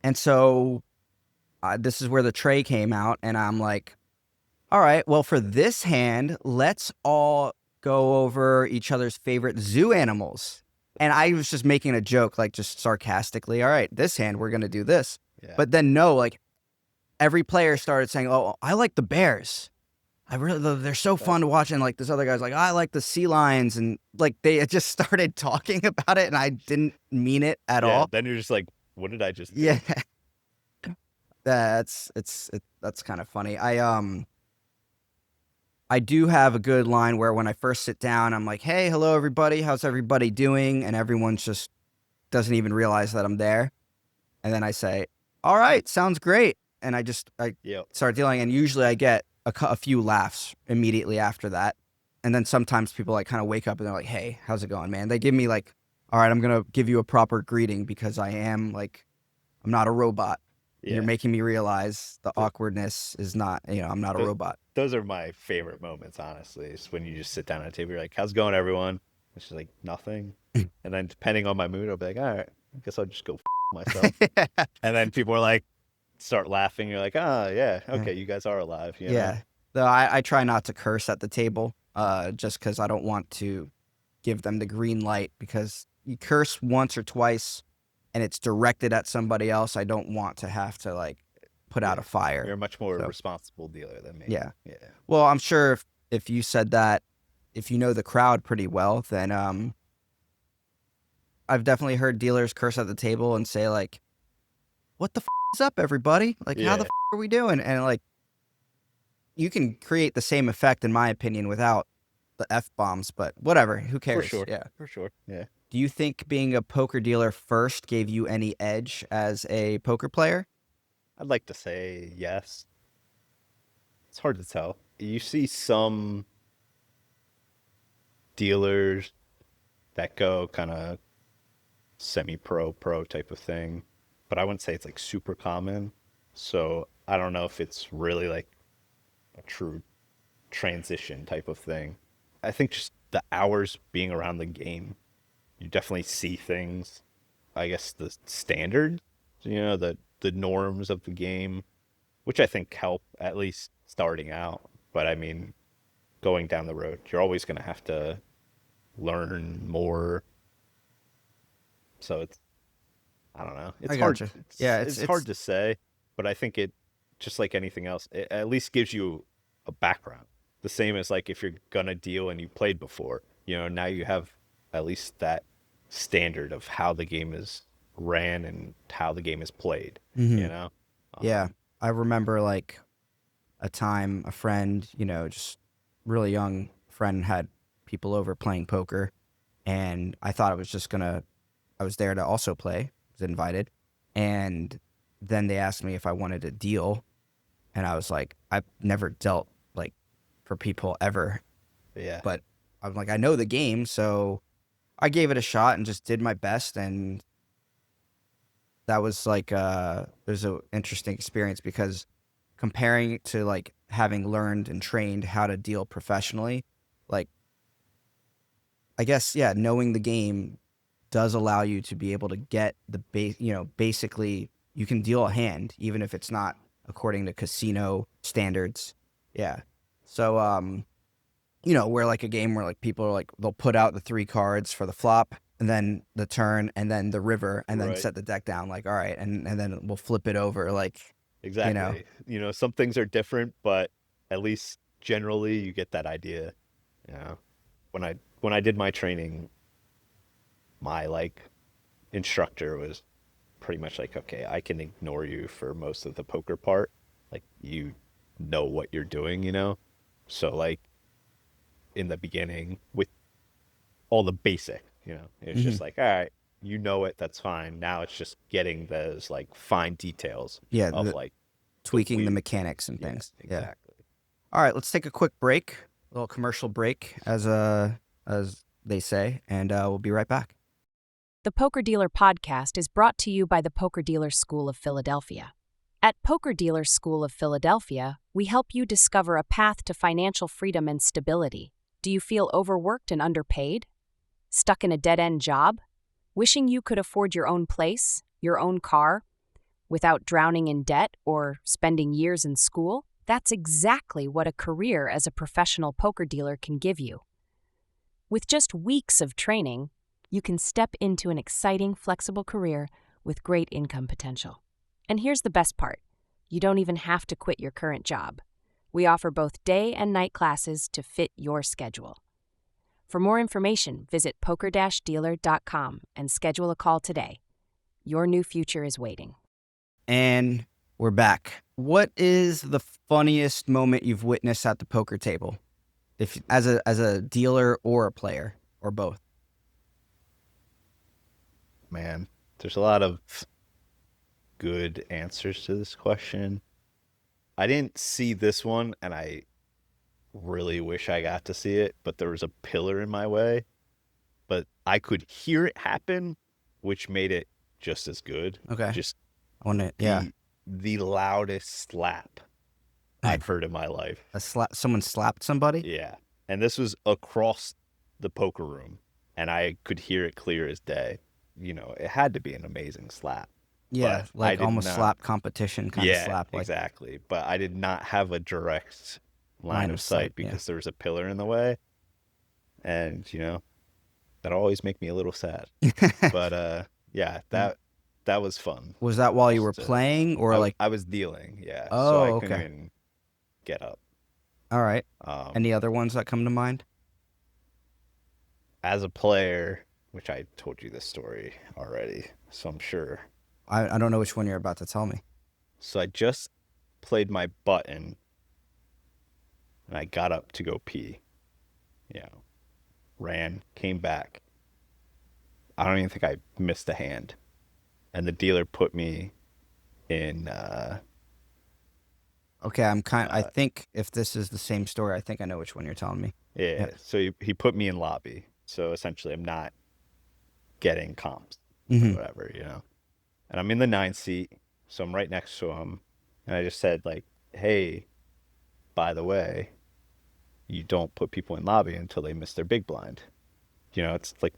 And so this is where the tray came out. And I'm like, all right, well, for this hand, let's all go over each other's favorite zoo animals. And I was just making a joke, like just sarcastically, all right, this hand, we're going to do this. Yeah. But then no, like every player started saying, oh, I like the bears. They're so fun to watch. And like this other guy's like, I like the sea lions. And like they just started talking about it and I didn't mean it at all. Then you're just like, what did I just do? Yeah. That's kind of funny. I do have a good line where when I first sit down, I'm like, hey, hello, everybody. How's everybody doing? And everyone just doesn't even realize that I'm there. And then I say, all right, sounds great. And I start dealing. And usually I get a few laughs immediately after that. And then sometimes people like kind of wake up and they're like, hey, how's it going, man? They give me like, all right, I'm going to give you a proper greeting because I'm not a robot. Yeah. You're making me realize the awkwardness is not, I'm not a robot. Those are my favorite moments, honestly, is when you just sit down at a table, you're like, how's it going, everyone? It's just like, nothing. And then depending on my mood, I'll be like, all right, I guess I'll just go myself. And then people are like, start laughing. You're like, yeah, okay, you guys are alive. Yeah. Though I try not to curse at the table just because I don't want to give them the green light, because you curse once or twice and it's directed at somebody else. I don't want to have to like put out a fire. You're a much more So, responsible dealer than me. yeah. Yeah. Well, I'm sure if you said that, if you know the crowd pretty well, then I've definitely heard dealers curse at the table and say like, "What the is up, everybody? Like, how the Yeah. are we doing?" And like, you can create the same effect, in my opinion, without the F bombs, but whatever. Who cares? For sure. Yeah. For sure. Yeah. Do you think being a poker dealer first gave you any edge as a poker player? I'd like to say yes. It's hard to tell. You see some dealers that go kind of semi-pro, pro type of thing, but I wouldn't say it's like super common. So I don't know if it's really like a true transition type of thing. I think just the hours being around the game, you definitely see things. I guess the standard, the norms of the game, which I think help at least starting out. But I mean, going down the road, you're always going to have to learn more. So I don't know. It's I hard. gotcha. Yeah, It's hard to say, but I think it, just like anything else, it at least gives you a background. The same as like if you're gonna deal and you played before, now you have at least that standard of how the game is ran and how the game is played. Yeah. Um, I remember like a time a friend, just really young friend, had people over playing poker, and I thought I was there to also play, was invited, and then they asked me if I wanted to deal, and I was like, I've never dealt like for people ever, yeah. but I'm like, I know the game, so I gave it a shot and just did my best, and that was like there's an interesting experience, because comparing it to like having learned and trained how to deal professionally, like I guess knowing the game does allow you to be able to get the basically you can deal a hand even if it's not according to casino standards. Yeah. So where like a game where like people are like, they'll put out the 3 cards for the flop and then the turn and then the river and then Right. set the deck down, like, all right, and then we'll flip it over, like, Exactly. Some things are different, but at least generally you get that idea. When I did my training, my like instructor was pretty much like, okay, I can ignore you for most of the poker part. Like you know what you're doing. So like in the beginning with all the basic, it's just like, all right, you know it, that's fine. Now it's just getting those like fine details yeah, of like tweaking the weird. mechanics and Yeah, things. Yeah. exactly. All right, let's take a quick break, a little commercial break, as they say, and we'll be right back. The Poker Dealer podcast is brought to you by the Poker Dealer School of Philadelphia. At Poker Dealer School of Philadelphia, we help you discover a path to financial freedom and stability. Do you feel overworked and underpaid? Stuck in a dead-end job? Wishing you could afford your own place, your own car, without drowning in debt or spending years in school? That's exactly what a career as a professional poker dealer can give you. With just weeks of training, you can step into an exciting, flexible career with great income potential. And here's the best part. You don't even have to quit your current job. We offer both day and night classes to fit your schedule. For more information, visit poker-dealer.com and schedule a call today. Your new future is waiting. And we're back. What is the funniest moment you've witnessed at the poker table, if as a dealer or a player or both? Man, there's a lot of good answers to this question. I didn't see this one, and I really wish I got to see it, but there was a pillar in my way. But I could hear it happen, which made it just as good. Okay. Just I want to, the loudest slap I've heard in my life. Someone slapped somebody? Yeah. And this was across the poker room, and I could hear it clear as day. It had to be an amazing slap. Yeah, But like I did almost not- slap competition kind of slap. Like, exactly. But I did not have a direct line Line of of sight, sight because there was a pillar in the way. And, that'll always make me a little sad. But yeah, that was fun. Was that while you were Just playing or like? I was dealing, yeah. So I Oh, couldn't okay. even get up. All right. Um, Any other ones that come to mind? as a player, which I told you this story already, so I'm sure. I don't know which one you're about to tell me. So I just played my button and I got up to go pee. You know, ran, came back. I don't even think I missed a hand. And the dealer put me in Okay, I think if this is the same story, I think I know which one you're telling me. yeah, Yep. so he put me in lobby. So essentially I'm not getting comps or Hmm. whatever, you know. And I'm in the 9 seat, so I'm right next to him. And I just said like, "Hey, by the way, you don't put people in lobby until they miss their big blind." You know, it's like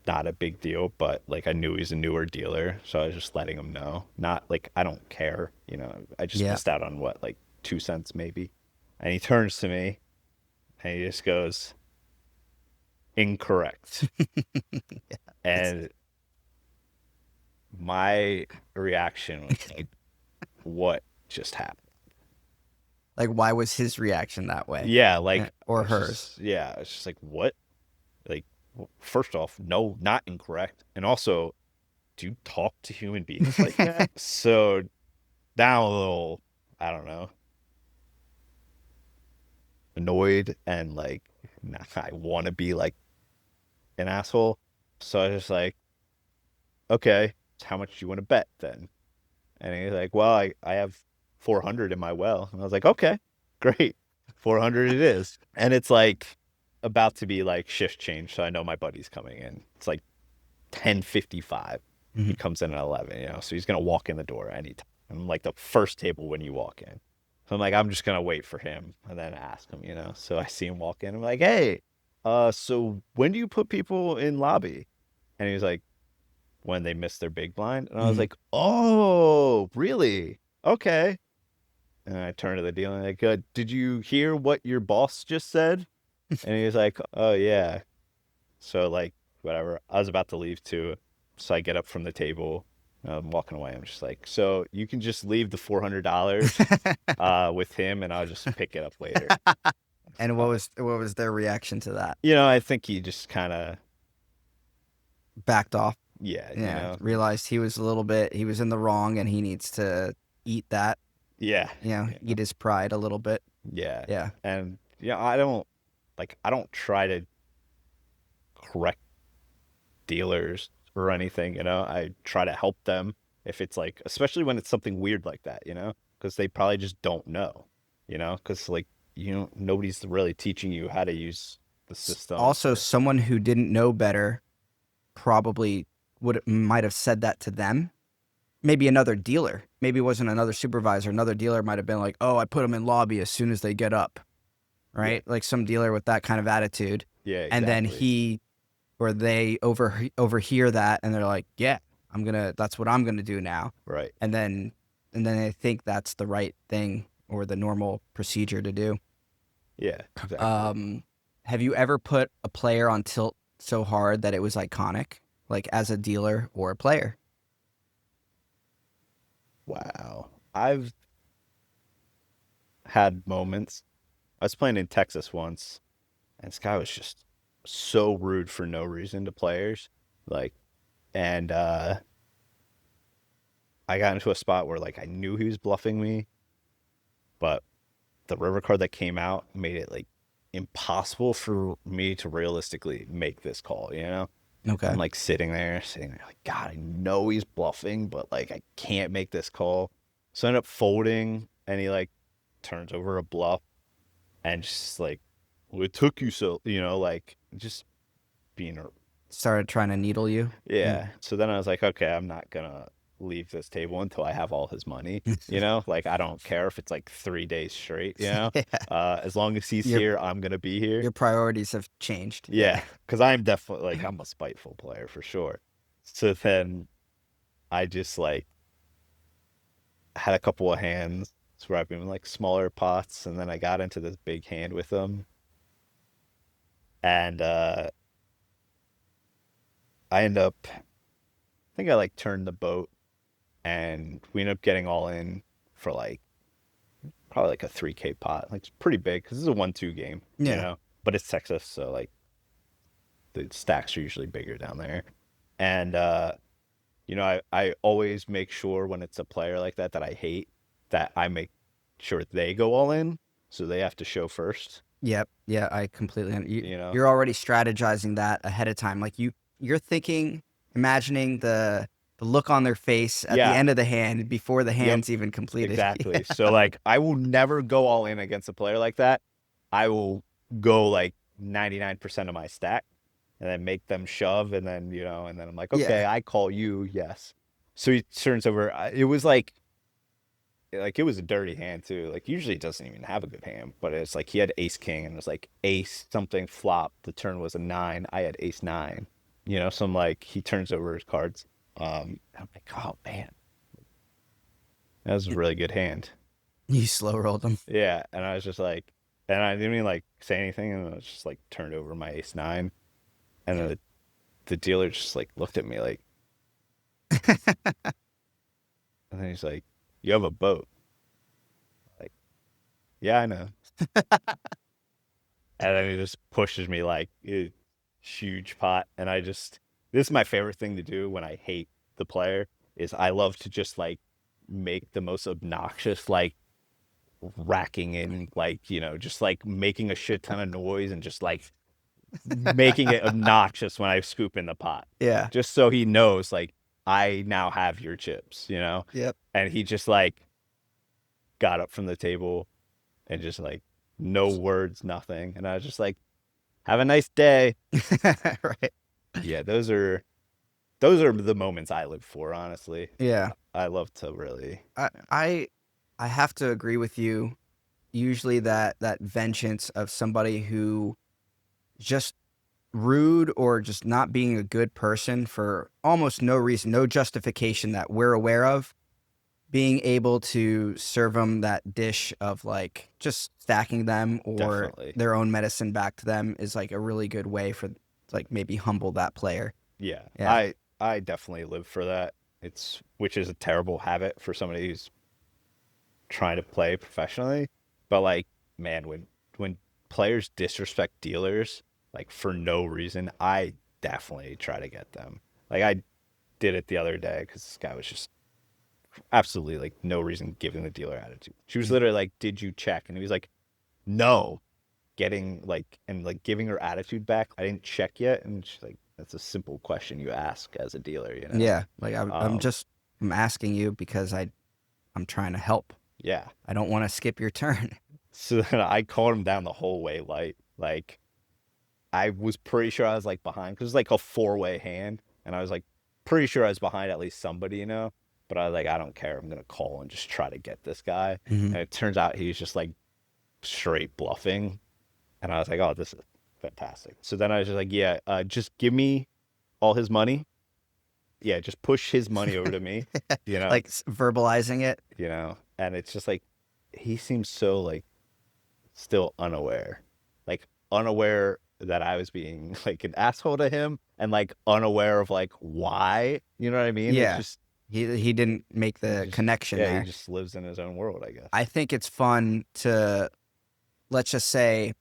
not a big deal, but like I knew he's a newer dealer, so I was just letting him know. Not like I don't care, you know. I just Yeah. missed out on what, like 2 cents maybe. And he turns to me and he just goes, "Incorrect." It's And my reaction was like, what just happened? like, why was his reaction that way? Yeah, like Or hers? I was just like, what? Like, well, first off, no, not incorrect. And also, do you talk to human beings like that? So now I'm a little, I don't know, annoyed and like, nah, I want to be like an asshole. So I was just like, okay, so how much do you want to bet then? And he's like, well, I have 400 in my well. And I was like, okay, great. 400 it is. And it's like about to be like shift change. So I know my buddy's coming in. It's like 10:55. He Mhm. comes in at 11, you know, so he's going to walk in the door anytime. I'm like the first table when you walk in. So I'm like, I'm just going to wait for him and then ask him, you know. So I see him walk in. I'm like, hey, so when do you put people in lobby? And he was like, when they miss their big blind. And I was Mhm. like, oh, really? Okay. And I turned to the dealer and like, did you hear what your boss just said? And he was like, oh, yeah. So, like, whatever. I was about to leave too. So I get up from the table. I'm walking away. I'm just like, so you can just leave the $400 with him and I'll just pick it up later. And Uh, what was their reaction to that? you know, I think he just kind of, Backed off. yeah, you Yeah, know, realized he was in the wrong and he needs to eat that, yeah, you know, eat his pride a little bit. yeah. Yeah. And, yeah, I don't try to correct dealers or anything, you know. I try to help them if it's like, especially when it's something weird like that, you know, because they probably just don't know, you know, because like, you know, nobody's really teaching you how to use the system. Also, someone who didn't know better probably might have said that to them. Maybe another dealer. Maybe it wasn't another supervisor. Another dealer might have been like, "Oh, I put them in lobby as soon as they get up." Yeah, Right? Like some dealer with that kind of attitude. yeah, And then exactly. he or they overhear that and they're like, "Yeah, that's what I'm going to do now." Right. And then they think that's the right thing or the normal procedure to do. Yeah, exactly. Um have you ever put a player on tilt so hard that it was iconic, like as a dealer or a player? Wow. I've had moments. I was playing in Texas once, and this guy was just so rude for no reason to players. Like, and I got into a spot where like I knew he was bluffing me, but the river card that came out made it like impossible for me to realistically make this call, you know? I'm Okay. like sitting there, like, God, I know he's bluffing, but like I can't make this call. So I end up folding and he like turns over a bluff and just like, well, it took you so, you know, like just being a Started trying to needle you. Yeah. yeah. So then I was like, okay, I'm not gonna leave this table until I have all his money. You know, like I don't care if it's like 3 days straight, you know. Yeah. As long as he's Your here, I'm gonna be here. your priorities have changed. Yeah. Yeah, because I'm definitely like I'm a spiteful player for sure. So then I just like had a couple of hands where I've been like smaller pots, and then I got into this big hand with him, and I end up, I think I like turned the boat, and we ended up getting all in for like probably like a 3K pot. Like, it's pretty big because this is a 1-2 game, you Yeah. know. But it's Texas, so like the stacks are usually bigger down there. And you know, I always make sure when it's a player like that that I hate, that I make sure they go all in, so they have to show first. Yep. Yeah, I completely You know, you're already strategizing that ahead of time. Like you're thinking, imagining the look on their face at the yeah, end of the hand before the yep, hand's even completed. exactly. So like, I will never go all in against a player like that. I will go like 99% of my stack, and then make them shove, and then you know, and then I'm like, Yeah. okay, I call you, yes. So he turns over. It was like it was a dirty hand too. Like, usually it doesn't even have a good hand, but it's like he had ace king, and it was like ace something flop. The turn was a 9. I had ace 9. You know, so I'm like, he turns over his cards. I'm like, oh man, that was a really good hand. You slow rolled them. Yeah, and I was just like, and I didn't even like say anything, and I was just like turned over my ace 9, and then the dealer just like looked at me like, and then he's like, you have a boat. Like, yeah, I know. And then he just pushes me like a huge pot. And this is my favorite thing to do when I hate the player, is I love to just like make the most obnoxious, like racking in, like, you know, just like making a shit ton of noise and just like making it obnoxious when I scoop in the pot, Yeah. just so he knows like I now have your chips, you know? Yep. And he just like got up from the table and just like, no words, nothing. And I was just like, have a nice day. Right. Yeah, those are the moments I live for, honestly. Yeah. I love to really. I have to agree with you. Usually that vengeance of somebody who just rude or just not being a good person for almost no reason, no justification that we're aware of, being able to serve them that dish of like just stacking them or Definitely. their own medicine back to them is like a really good way for like maybe humble that player. Yeah, Yeah. I definitely live for that. Which is a terrible habit for somebody who's trying to play professionally. But like, man, when players disrespect dealers like for no reason, I definitely try to get them. Like, I did it the other day because this guy was just absolutely like no reason giving the dealer attitude. She was literally like, "Did you check?" And he was like, "No." Getting like, and like giving her attitude back. I didn't check yet, and she's like, "That's a simple question you ask as a dealer, you know." Yeah. Like Um, I'm asking you because I'm trying to help. yeah. I don't want to skip your turn. So then I called him down the whole way. Like I was pretty sure I was like behind, because it's like a 4-way hand, and I was like pretty sure I was behind at least somebody, you know. But I was like, I don't care. I'm gonna call and just try to get this guy. Mhm. And it turns out he's just like straight bluffing. And I was like, oh, this is fantastic. So then I was just like, yeah, just give me all his money. Yeah, just push his money over to me, you know, Like verbalizing it. you know. And it's just like, he seems so like still unaware that I was being like an asshole to him, and like unaware of like why, you know what I mean? It's Yeah. just, He didn't make he the just connection yeah, there. he just lives in his own world, I guess. I think it's fun to, let's just say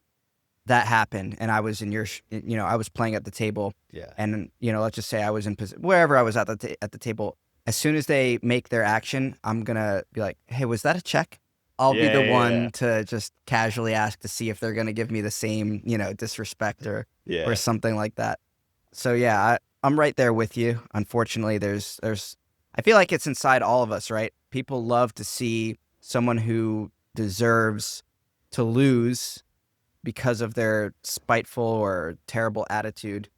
that happened and I was in I was playing at the table, Yeah. and let's just say I was in wherever I was at the table. As soon as they make their action, I'm gonna be like, "Hey, was that a check?" I'll be Yeah, the yeah, one yeah. to just casually ask to see if they're gonna give me the same, disrespect or Yeah. something like that. So yeah, I'm right there with you. Unfortunately, I feel like it's inside all of us, right? People love to see someone who deserves to lose because of their spiteful or terrible attitude.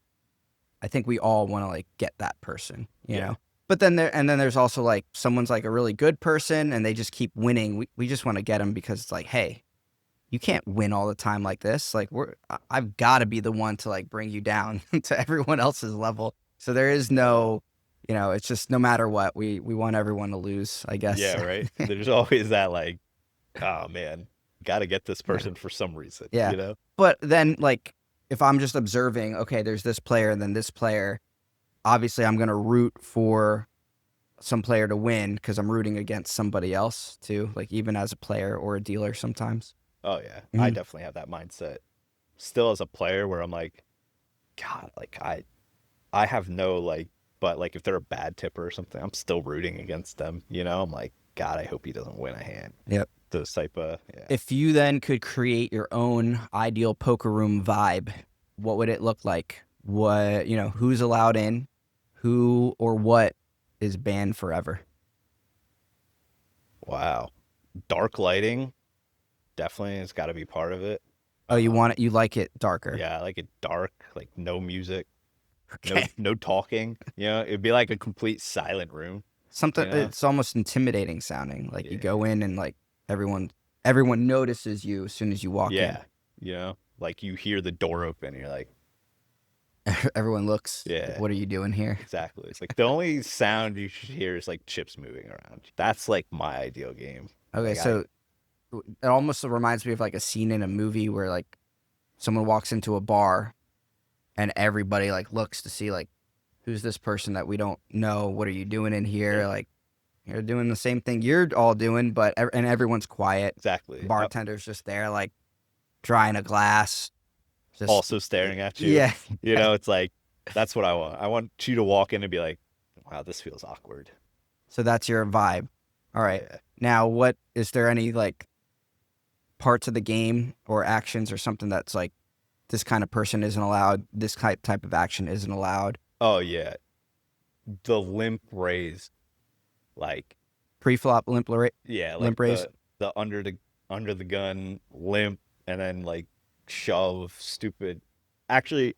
I think we all want to like get that person, you Yeah. know. But then there's also like someone's like a really good person and they just keep winning. We just want to get them because it's like, hey, you can't win all the time like this. Like I've got to be the one to like bring you down to everyone else's level. So there is no, it's just no matter what, we want everyone to lose, I guess. Yeah, right. There's always that like, oh man, got to get this person for some reason, Yeah. you know? But then like if I'm just observing, okay, there's this player and then this player, obviously I'm going to root for some player to win because I'm rooting against somebody else too, like even as a player or a dealer sometimes. Oh yeah, I Mhm. definitely have that mindset still as a player where I'm like, God, like I have no like, but like if they're a bad tipper or something, I'm still rooting against them. You know, I'm like, God, I hope he doesn't win a hand. Yep. Those type of yeah. If you then could create your own ideal poker room vibe, what would it look like? What, who's allowed in, who or what is banned forever? Wow, dark lighting definitely has got to be part of it. Oh, you like it darker. Yeah, I like it dark, like no music, Okay. no talking. You know, it'd be like a complete silent room. Something You know, it's almost intimidating sounding. Like you yeah, go in and like everyone notices you as soon as you walk in. yeah. You know, like you hear the door open, and you're like, Everyone looks like, yeah. what are you doing here? Exactly. It's like the only sound you should hear is like chips moving around. That's like my ideal game. Okay, Like I, so it almost reminds me of like a scene in a movie where like someone walks into a bar and everybody like looks to see like who's this person that we don't know? What are you doing in here? yeah, Like you're doing the same thing you're all doing, but and everyone's quiet. exactly. Bartender's just there like drying a glass. Just Also staring at you. yeah. You know, it's like that's what I want. I want you to walk in and be like, wow, this feels awkward. So that's your vibe. All right. Yeah. Now, what is there any like parts of the game or actions or something that's like this kind of person isn't allowed, this type of action isn't allowed? Oh yeah. The limp raise. Like Pre-flop yeah, like limp raise. the under the gun limp and then like shove stupid. Actually,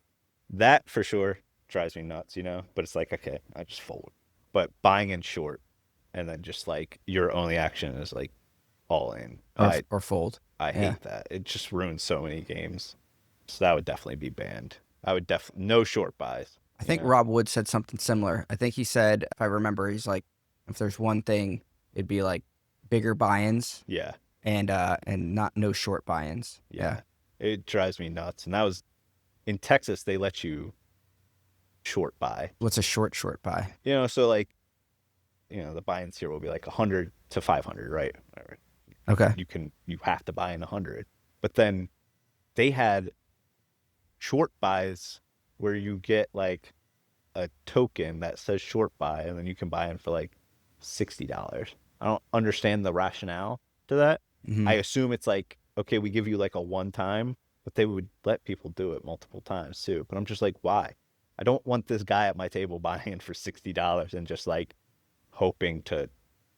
that for sure drives me nuts, you know? But it's like, okay, I just fold. But buying in short and then just like your only action is like all in. Or fold. I Yeah. hate that. It just ruins so many games. So that would definitely be banned. I would definitely no short buys. I think Rob Wood said something similar. I think he said, if I remember, he's like, if there's one thing, it'd be like bigger buy-ins Yeah. and not no short buy-ins. Yeah. It drives me nuts. And that was in Texas, they let you short buy. What's a short buy? You know, so like, you know, the buy-ins here will be like 100 to 500, right? Whatever. Okay. You have to buy in 100. But then they had short buys where you get like a token that says short buy and then you can buy in for like $60. I don't understand the rationale to that. Mhm. I assume it's like, okay, we give you like a one time, but they would let people do it multiple times too. But I'm just like, why? I don't want this guy at my table buying in for $60 and just like hoping to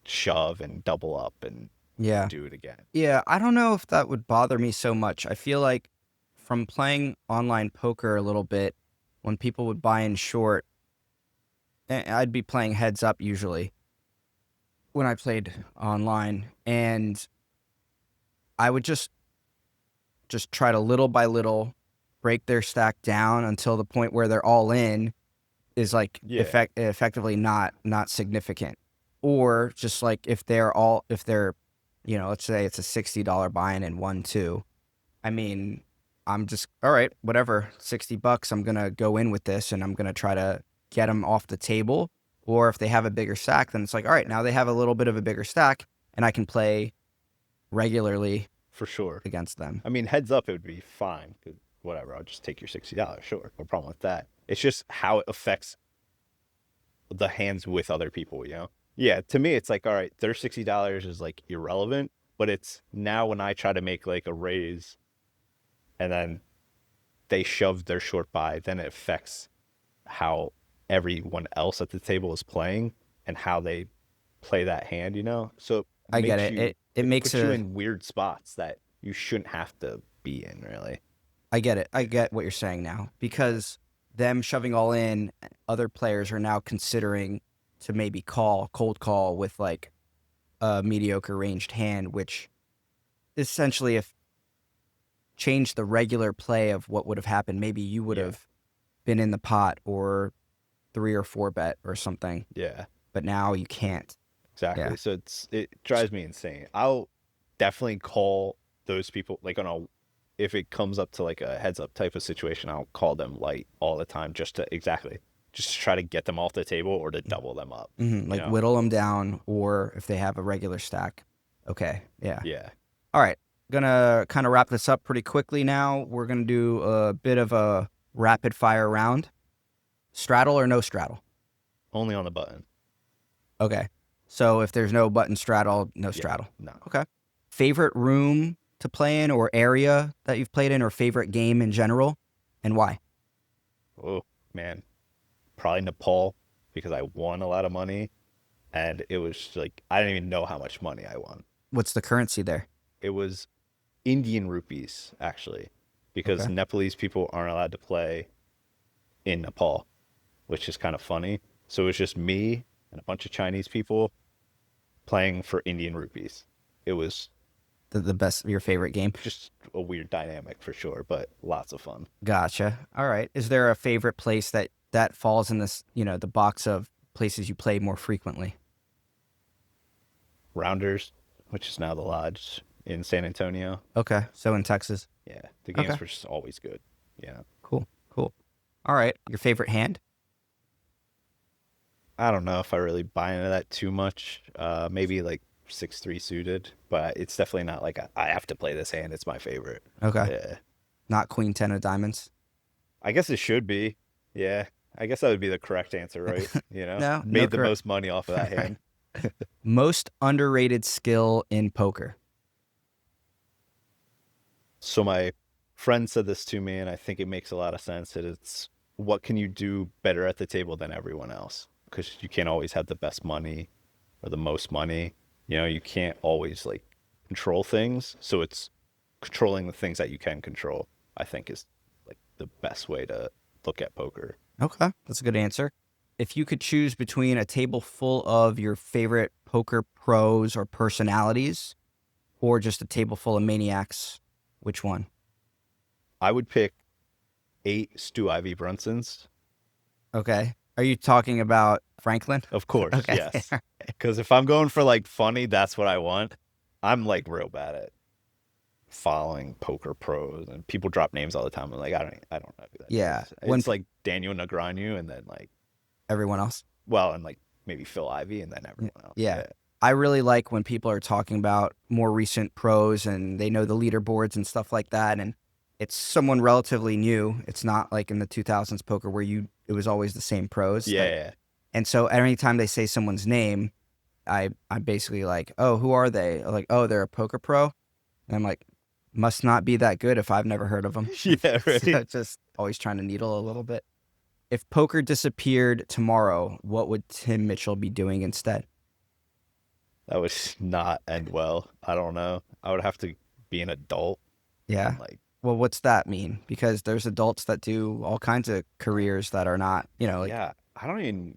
shove and double up and Yeah. do it again. Yeah, I don't know if that would bother me so much. I feel like from playing online poker a little bit, when people would buy in short, I'd be playing heads up usually when I played online, and I would just try to little by little break their stack down until the point where they're all in is like Yeah. effectively not significant. Or just like if they're let's say it's a $60 buy-in and 1-2. I mean, I'm just all right, whatever, $60. I'm gonna go in with this and I'm gonna try to get them off the table. Or if they have a bigger stack, then it's like, all right, now they have a little bit of a bigger stack and I can play regularly For sure. against them. I mean, heads up, it would be fine. 'Cause whatever, I'll just take your $60. Sure, no problem with that. It's just how it affects the hands with other people, you know? Yeah, to me, it's like, all right, their $60 is like irrelevant, but it's now when I try to make like a raise and then they shove their short buy, then it affects how everyone else at the table is playing and how they play that hand, you know? So I get makes it. you, It makes puts you in weird spots that you shouldn't have to be in, really. I get it. I get what you're saying now, because them shoving all in, other players are now considering to maybe cold call with like a mediocre ranged hand, which essentially if changed the regular play of what would have happened, maybe you would Yeah. have been in the pot or 3 or 4 bet or something, Yeah, but now you can't. exactly. Yeah. So it drives me insane. I'll definitely call those people like if it comes up to like a heads up type of situation, I'll call them light all the time just just to try to get them off the table or to double them up. You Like know? whittle them down, or if they have a regular stack. Okay. Yeah. Yeah. All right. Gonna kind of wrap this up pretty quickly now. We're gonna do a bit of a rapid fire round. Straddle or no straddle? Only on the button. Okay. So if there's no button straddle, no straddle. No. Okay. Favorite room to play in or area that you've played in, or favorite game in general, and why? Oh, man. Probably Nepal, because I won a lot of money. And it was like, I didn't even know how much money I won. What's the currency there? It was Indian rupees, actually, because Okay. Nepalese people aren't allowed to play in Nepal, which is kind of funny. So it was just me and a bunch of Chinese people playing for Indian rupees. It was The best, your favorite game? just a weird dynamic for sure, but lots of fun. Gotcha. All right. Is there a favorite place that falls in this, the box of places you play more frequently? Rounders, which is now the Lodge in San Antonio. Okay. So in Texas. Yeah, the games Okay. were just always good. Yeah. Cool. All right. Your favorite hand? I don't know if I really buy into that too much. Maybe like 6-3 suited, but it's definitely not like I have to play this hand. It's my favorite. Okay. Yeah. Not queen 10 of diamonds? I guess it should be. Yeah. I guess that would be the correct answer, right? No Made the correct. most money off of that hand. Most underrated skill in poker? So my friend said this to me, and I think it makes a lot of sense. That it's what can you do better at the table than everyone else? Because you can't always have the best money or the most money. You can't always like control things. So it's controlling the things that you can control, I think, is like the best way to look at poker. Okay. That's a good answer. If you could choose between a table full of your favorite poker pros or personalities, or just a table full of maniacs, which one? I would pick 8 Stu Ivy Brunsons. Okay. Are you talking about Franklin? Of course, Okay. yes. Because if I'm going for like funny, that's what I want. I'm like real bad at following poker pros, and people drop names all the time. I'm like, I don't know who that Yeah. is. When It's like Daniel Negreanu, and then like, everyone else? well, and like maybe Phil Ivey, and then everyone else. Yeah. I really like when people are talking about more recent pros and they know the leaderboards and stuff like that. And it's someone relatively new. It's not like in the 2000s poker where it was always the same pros. Yeah. And so anytime they say someone's name, I'm basically like, oh, who are they? Like, oh, they're a poker pro. And I'm like, must not be that good if I've never heard of them. Yeah, right. So just always trying to needle a little bit. If poker disappeared tomorrow, what would Tim Mitchell be doing instead? That would not end well. I don't know. I would have to be an adult. Yeah. And like, Well, what's that mean? Because there's adults that do all kinds of careers that are not, like, yeah, I don't even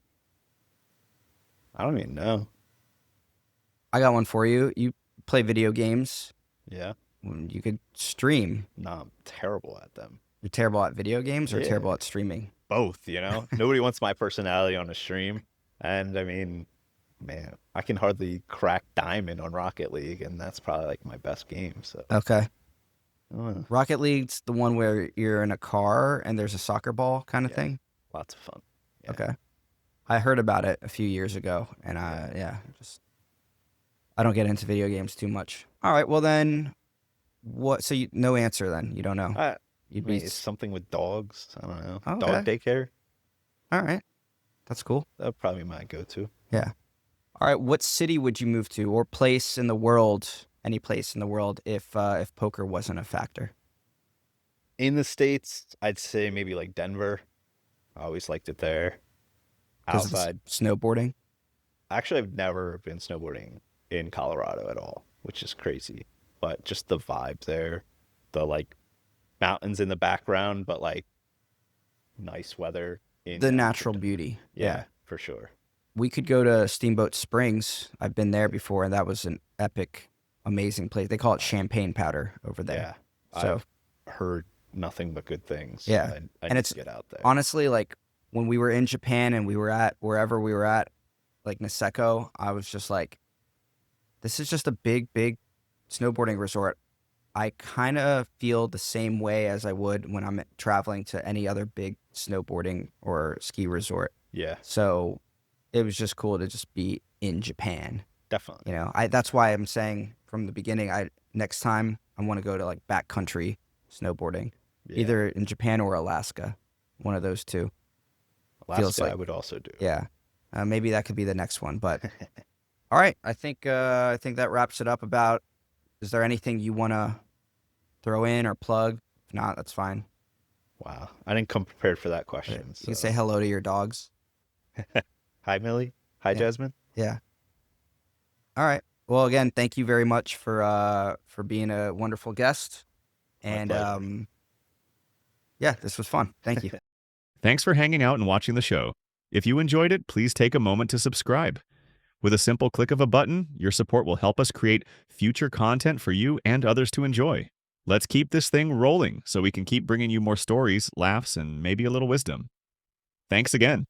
know. I got one for you. You play video games. Yeah. You could stream. No, I'm terrible at them. You're terrible at video games or Yeah. terrible at streaming? Both, Nobody wants my personality on a stream. And I mean, man, I can hardly crack diamond on Rocket League, and that's probably like my best game. So Okay. I don't know. Rocket League's the one where you're in a car and there's a soccer ball kind of Yeah. thing? Lots of fun. Yeah. Okay. I heard about it a few years ago, and I don't get into video games too much. All right, well then, what? So no answer then. You don't know. I You'd mean, be it's something with dogs. I don't know. Okay. Dog daycare. all right. That's cool. That would probably be my go-to. Yeah. All right. What city would you move to, or place in the world? Any place in the world if poker wasn't a factor? In the States, I'd say maybe like Denver. I always liked it there. 'Cause it's Outside, snowboarding. actually, I've never been snowboarding in Colorado at all, which is crazy. But just the vibe there, the like mountains in the background, but like nice weather in The natural beauty. Yeah, for sure. We could go to Steamboat Springs. I've been there before, and that was an epic, amazing place. They call it champagne powder over there. Yeah, So I've heard nothing but good things. Yeah, I and need it's to get out there. honestly, like when we were in Japan and we were at wherever we were at, like Niseko, I was just like, this is just a big, big snowboarding resort. I kind of feel the same way as I would when I'm traveling to any other big snowboarding or ski resort. Yeah, So it was just cool to just be in Japan. definitely. You know, that's why I'm saying from the beginning, next time I want to go to like backcountry snowboarding, Yeah. either in Japan or Alaska, one of those two. Alaska, feels like- I would also do. Yeah, maybe that could be the next one. But all right, I think that wraps it up. About, is there anything you want to throw in or plug? If not, that's fine. Wow, I didn't come prepared for that But question. you can so- say hello to your dogs. Hi, Millie. Hi, Yeah. Jasmine. Yeah. All right. Well, again, thank you very much for being a wonderful guest. My And pleasure. yeah, this was fun. Thank you. Thanks for hanging out and watching the show. If you enjoyed it, please take a moment to subscribe. With a simple click of a button, your support will help us create future content for you and others to enjoy. Let's keep this thing rolling so we can keep bringing you more stories, laughs, and maybe a little wisdom. Thanks again.